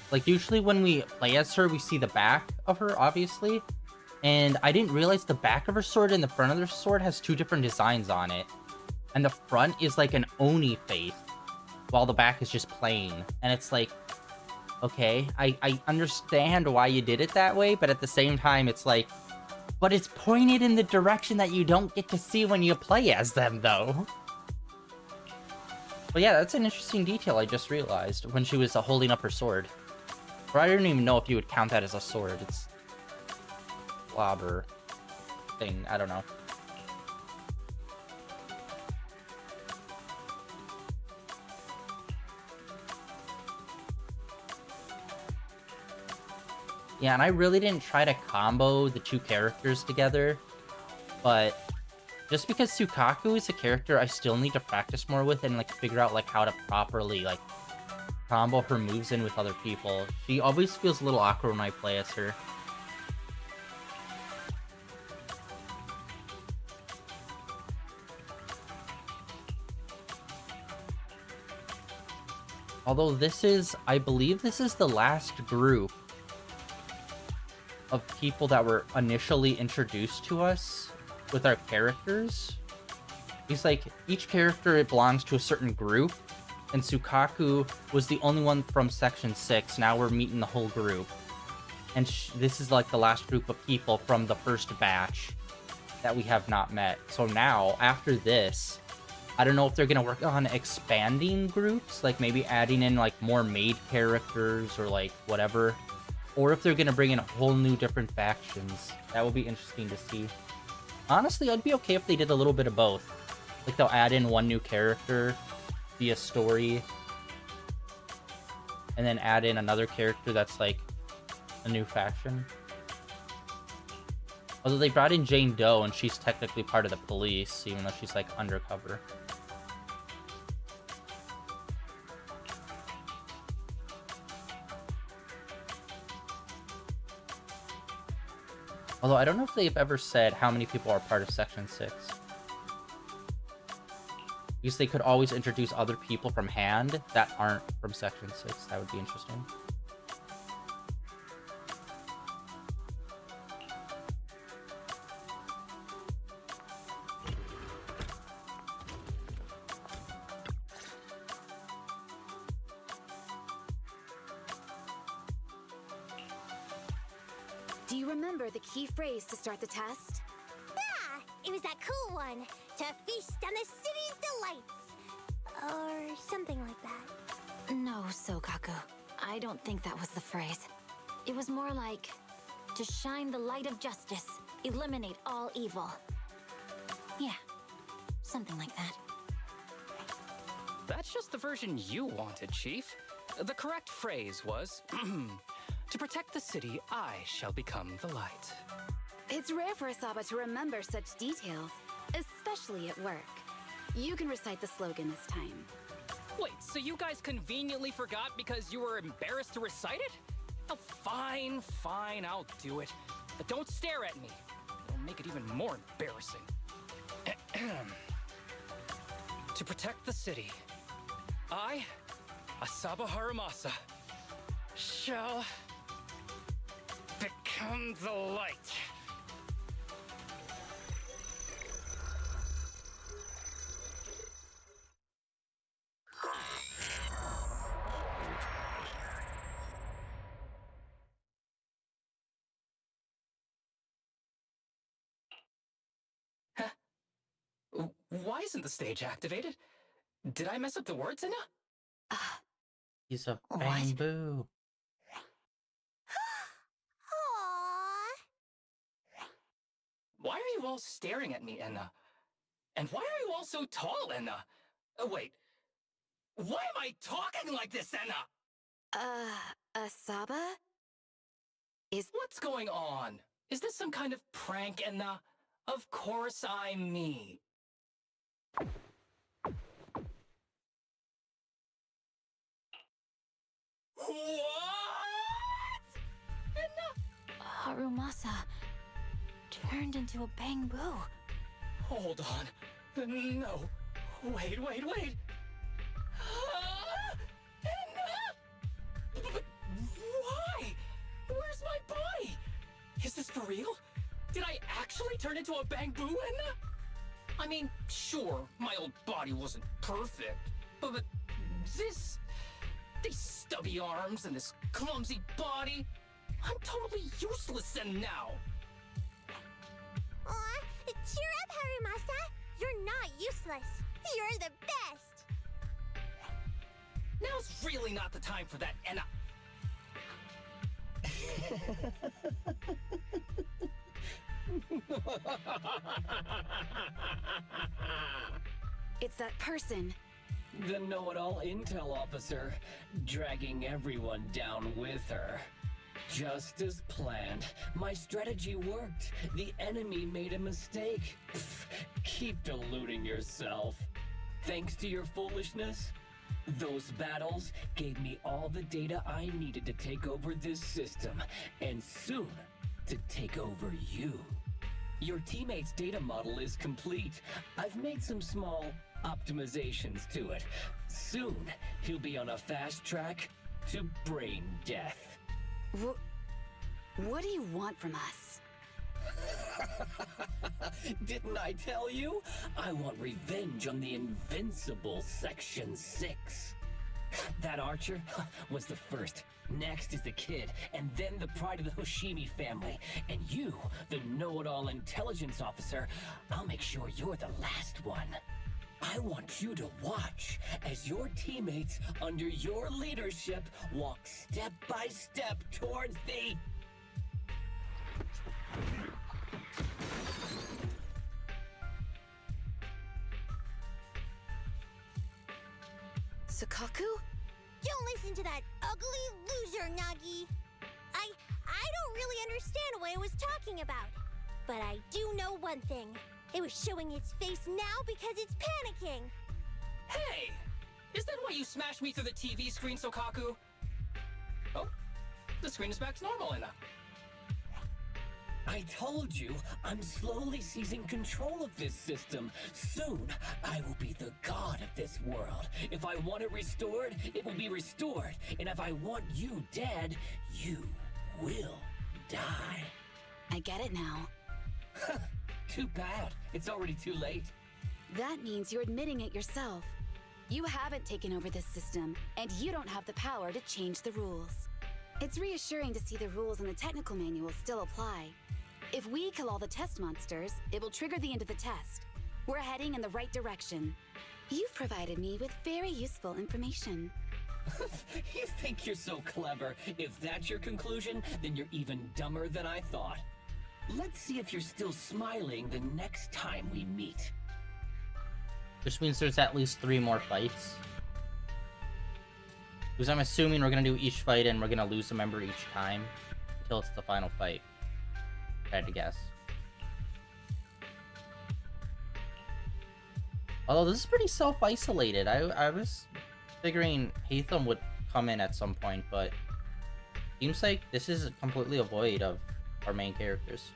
A: like usually when we play as her, we see the back of her, obviously. And I didn't realize the back of her sword and the front of her sword has two different designs on it. And the front is like an Oni face, while the back is just plain. And it's like, okay, I understand why you did it that way, but at the same time, it's like, but it's pointed in the direction that you don't get to see when you play as them, though. But yeah, that's an interesting detail I just realized when she was holding up her sword. Or I don't even know if you would count that as a sword. It's blobber thing. I don't know. Yeah, and I really didn't try to combo the two characters together, but just because Sukaku is a character I still need to practice more with and like figure out like how to properly like combo her moves in with other people. She always feels a little awkward when I play as her. Although this is, I believe this is the last group of people that were initially introduced to us with our characters. It's like each character, it belongs to a certain group, and Sukaku was the only one from section 6. Now we're meeting the whole group, and this is like the last group of people from the first batch that we have not met. So now after this, I don't know if they're gonna work on expanding groups, like maybe adding in like more maid characters or like whatever, or if they're gonna bring in a whole new different factions. That will be interesting to see. Honestly, I'd be okay if they did a little bit of both. Like they'll add in one new character via story, and then add in another character that's like a new faction. Although they brought in Jane Doe, and she's technically part of the police, even though she's like undercover. Although I don't know if they've ever said how many people are part of Section 6. Because they could always introduce other people from hand that aren't from Section 6. That would be interesting.
G: Do you remember the key phrase to start the test?
I: Yeah, it was that cool one. To feast on the city's delights. Or something like that.
H: No, Sokaku. I don't think that was the phrase. It was more like, to shine the light of justice, eliminate all evil. Yeah, something like that.
J: That's just the version you wanted, Chief. The correct phrase was, to protect the city, I shall become the light.
G: It's rare for Asaba to remember such details, especially at work. You can recite the slogan this time.
J: Wait, so you guys conveniently forgot because you were embarrassed to recite it? Oh, fine, I'll do it. But don't stare at me. It'll make it even more embarrassing. To protect the city, I, Asaba Haramasa, shall become the light. Why isn't the stage activated? Did I mess up the words, Inna?
A: He's a bamboo.
I: Aww.
J: Why are you all staring at me, Enna? And why are you all so tall, Enna? Wait. Why am I talking like this, Enna?
G: Asaba?
J: What's going on? Is this some kind of prank, Enna? Of course I'm me. What?
H: Rumasa turned into a Bangboo.
J: Hold on. No. Wait. But why? Where's my body? Is this for real? Did I actually turn into a Bangboo and I mean, sure, my old body wasn't perfect, but these stubby arms and this clumsy body, I'm totally useless and now.
I: Aw, cheer up, Harumasa. You're not useless. You're the best.
J: Now's really not the time for that, and
G: It's that person.
K: The know-it-all intel officer, dragging everyone down with her. Just as planned. My strategy worked. The enemy made a mistake. Pfft, keep deluding yourself. Thanks to your foolishness, those battles gave me all the data I needed to take over this system, and soon to take over you. Your teammate's data model is complete. I've made some small optimizations to it. Soon, he'll be on a fast track to brain death.
G: What do you want from us?
K: Didn't I tell you? I want revenge on the invincible Section 6. That archer was the first. Next is the kid, and then the pride of the Hoshimi family. And you, the know-it-all intelligence officer, I'll make sure you're the last one. I want you to watch as your teammates under your leadership walk step by step towards the...
G: Sukaku?
I: Don't listen to that ugly loser, Nagi. I don't really understand what it was talking about. But I do know one thing. It was showing its face now because it's panicking.
J: hey! Is that why you smashed me through the TV screen, Sokaku? Oh, the screen is back to normal, Anna.
K: I told you, I'm slowly seizing control of this system. Soon, I will be the god of this world. If I want it restored, it will be restored. And if I want you dead, you will die.
G: I get it now.
K: Too bad. It's already too late.
G: That means you're admitting it yourself. You haven't taken over this system, and you don't have the power to change the rules. It's reassuring to see the rules in the technical manual still apply. If we kill all the test monsters, it will trigger the end of the test. We're heading in the right direction. You've provided me with very useful information.
K: You think you're so clever. If that's your conclusion, then you're even dumber than I thought. Let's see if you're still smiling the next time we meet.
A: Which means there's at least 3 more fights. Because I'm assuming we're gonna do each fight and we're gonna lose a member each time until it's the final fight. I had to guess. Although this is pretty self-isolated. I was figuring Hatham would come in at some point, but seems like this is completely void of our main characters.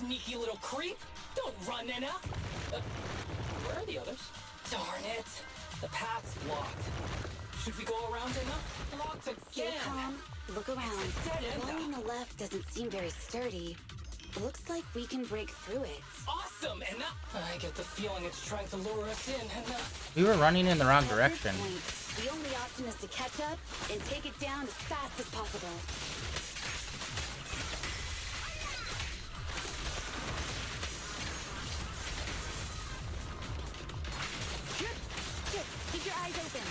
J: sneaky little creep! Don't run, Nana! Where are the others? Darn it! The path's blocked. Should we go around, Nana? Blocked
G: Stay
J: again!
G: calm. Look around.
J: Dead end.
G: The wall on the left doesn't seem very sturdy. Looks like we can break through it.
J: Awesome, Enna! I get the feeling it's trying to lure us in, Enna.
A: We were running in the wrong
G: At this
A: direction.
G: point, the only option is to catch up and take it down as fast as possible. Keep your eyes open.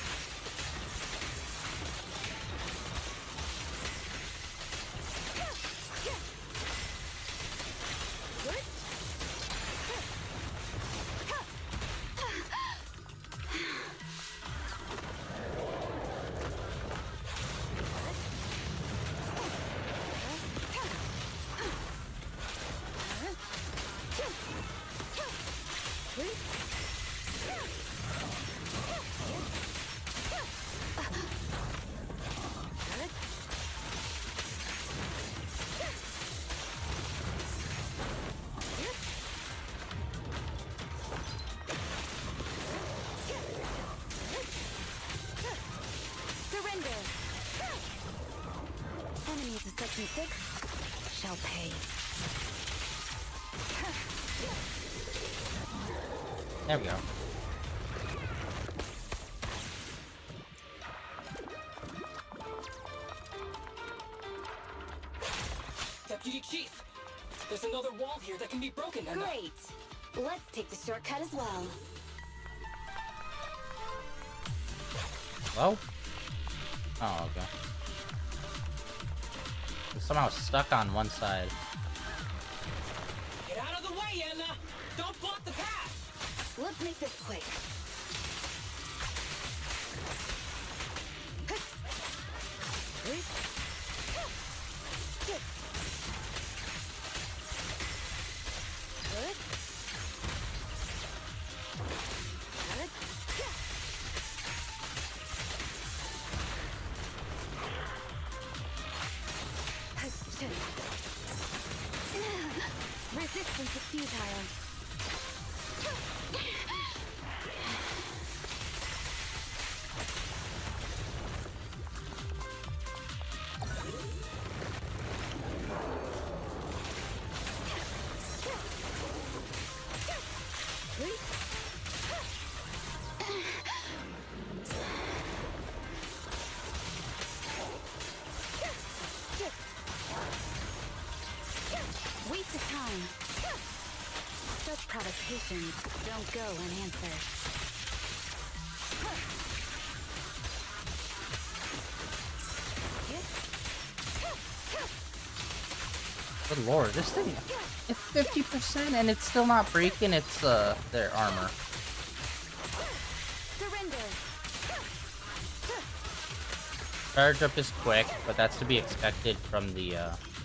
G: Good. Surrender. Enemies of Section 6 shall pay.
A: There we go.
J: Deputy Chief! There's another wall here that can be broken, Enna.
G: Great. Let's take the shortcut as well.
A: Well? Oh, okay. We're somehow stuck on one side.
J: Get out of the way, Enna! Don't block the path!
G: Let's make this quick. Good. Resistance is futile. Waste of time. Such provocations don't go unanswered.
A: Good lord, this thing, it's 50% and it's still not breaking its, their armor.
G: Surrender.
A: Charge up is quick, but that's to be expected from the,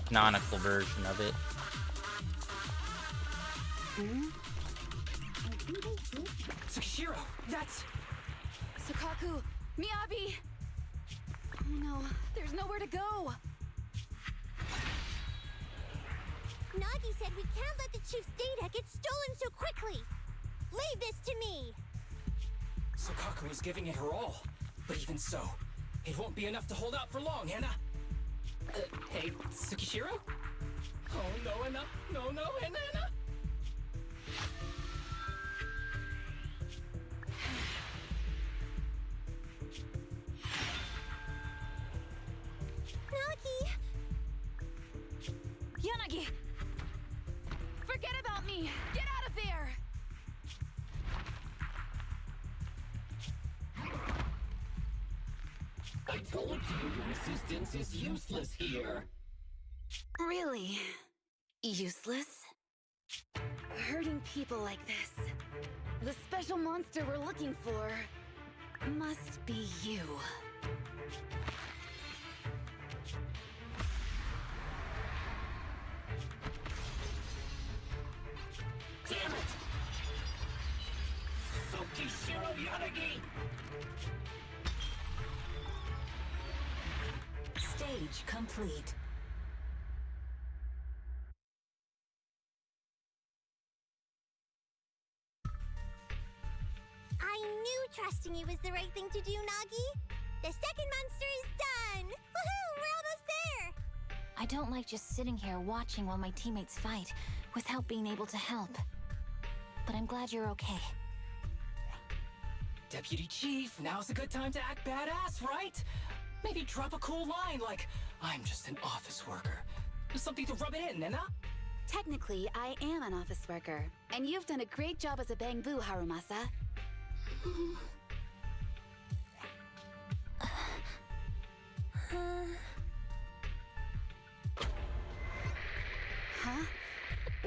A: canonical version of it.
J: Tsukishiro, that's...
G: Sukaku, Miyabi! Oh no, there's nowhere to go!
I: Nagi said we can't let the chief's data get stolen so quickly. Leave this to me.
J: Sukaku is giving it her all. But even so, it won't be enough to hold out for long, Anna. Hey, Tsukishiro? Oh no, Anna. No, Anna.
I: Nagi!
G: Yanagi! Forget about me! Get out of there!
K: I told you your assistance is useless here.
G: Really? Useless? Hurting people like this. The special monster we're looking for must be you.
K: Damn it! Tsukishiro Yanagi!
H: Stage complete.
I: trusting you is the right thing to do, Nagi. The second monster is done! Woohoo! We're almost there!
H: I don't like just sitting here watching while my teammates fight without being able to help. But I'm glad you're okay.
J: Deputy Chief, now's a good time to act badass, right? Maybe drop a cool line like, I'm just an office worker. Something to rub it in, Nena?
G: Technically, I am an office worker, and you've done a great job as a Bangboo, Harumasa. Huh?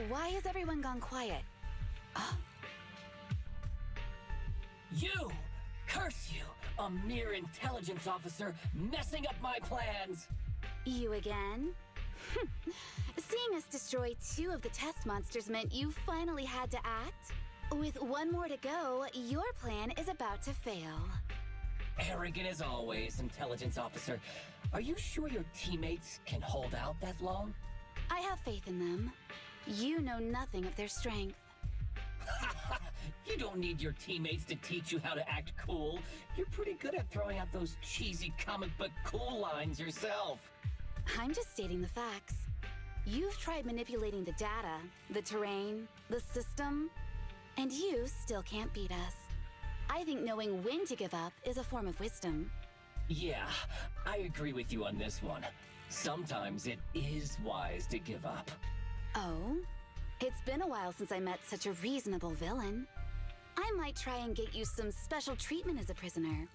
G: Why has everyone gone quiet?
K: You! Curse you! A mere intelligence officer messing up my plans!
G: You again? Seeing us destroy 2 of the test monsters meant you finally had to act? With 1 more to go, your plan is about to fail.
K: Arrogant as always, intelligence officer. Are you sure your teammates can hold out that long?
G: I have faith in them. You know nothing of their strength.
K: You don't need your teammates to teach you how to act cool. You're pretty good at throwing out those cheesy comic book cool lines yourself.
G: I'm just stating the facts. You've tried manipulating the data, the terrain, the system, and you still can't beat us. I think knowing when to give up is a form of wisdom.
K: Yeah, I agree with you on this one. Sometimes it is wise to give up.
G: Oh? It's been a while since I met such a reasonable villain. I might try and get you some special treatment as a prisoner.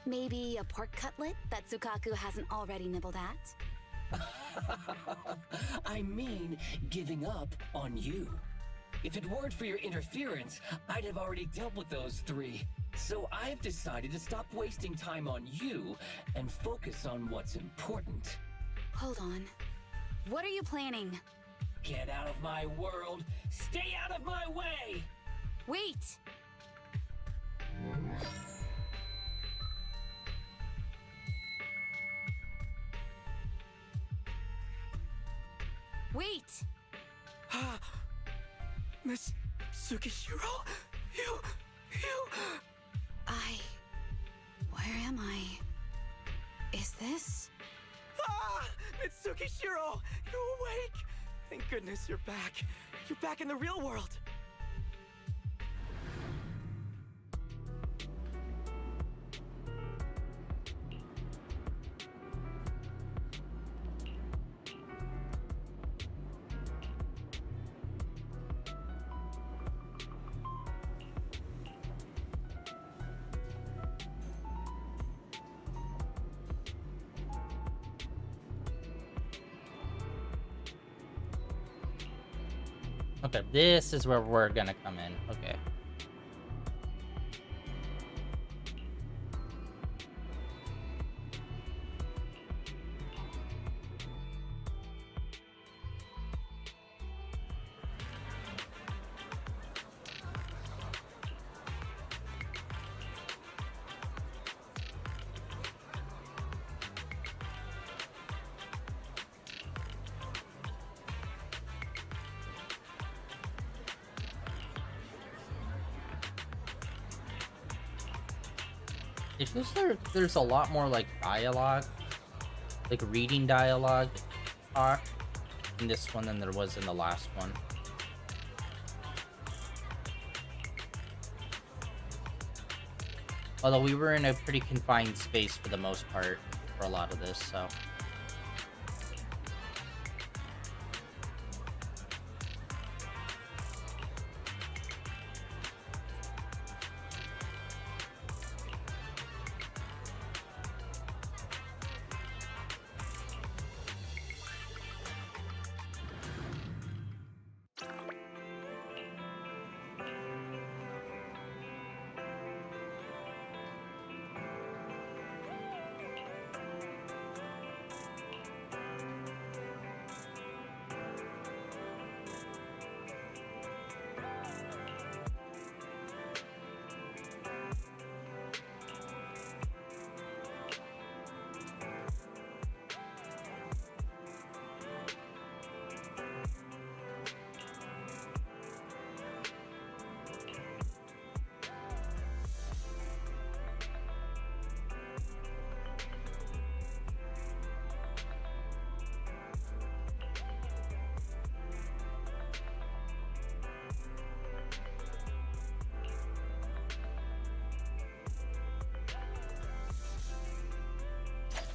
G: Maybe a pork cutlet that Tsukaku hasn't already nibbled at?
K: I mean, giving up on you. If it weren't for your interference, I'd have already dealt with those 3. So I've decided to stop wasting time on you and focus on what's important.
G: Hold on. What are you planning?
K: Get out of my world! Stay out of my way!
G: Wait! Wait!
F: Miss Tsukishiro? You...
G: Where am I? Is this?
F: Mitsukishiro! You're awake! Thank goodness you're back. You're back in the real world.
A: Okay, this is where we're gonna come in. Okay. It feels like there's a lot more like dialogue, like reading dialogue in this one than there was in the last one. Although we were in a pretty confined space for the most part for a lot of this, so.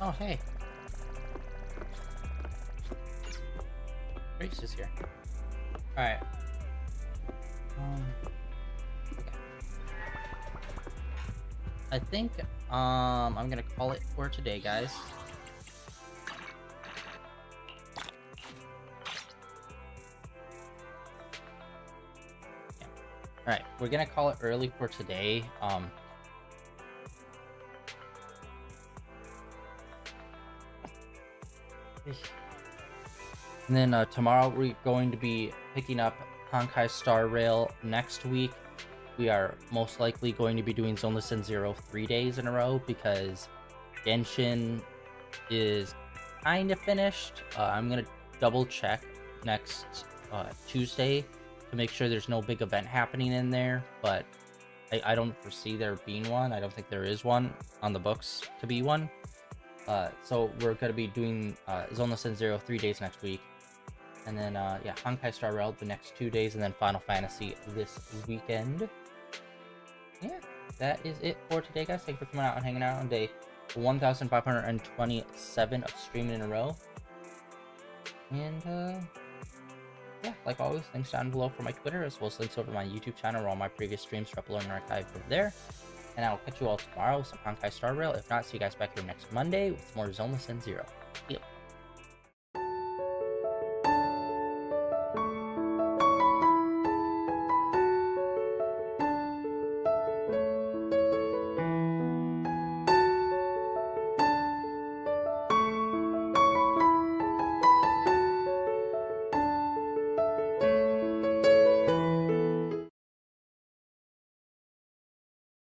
A: Oh, hey. Grace is here. Alright. Okay. I think, I'm gonna call it for today, guys. Yeah. Alright, we're gonna call it early for today. And then tomorrow we're going to be picking up Honkai Star Rail. Next week we are most likely going to be doing Zenless Zone Zero 3 days in a row because Genshin is kind of finished. I'm going to double check next Tuesday to make sure there's no big event happening in there, but I don't foresee there being one. I don't think there is one on the books to be one. So we're going to be doing Zenless Zone Zero 3 days next week. And then, yeah, Honkai Star Rail the next 2 days, and then Final Fantasy this weekend. Yeah, that is it for today, guys. Thank you for coming out and hanging out on day 1527 of streaming in a row. And, yeah, like always, links down below for my Twitter, as well as links over to my YouTube channel where all my previous streams are uploaded and archived over there. And I will catch you all tomorrow with some Honkai Star Rail. If not, see you guys back here next Monday with more Zenless Zone Zero. Yep.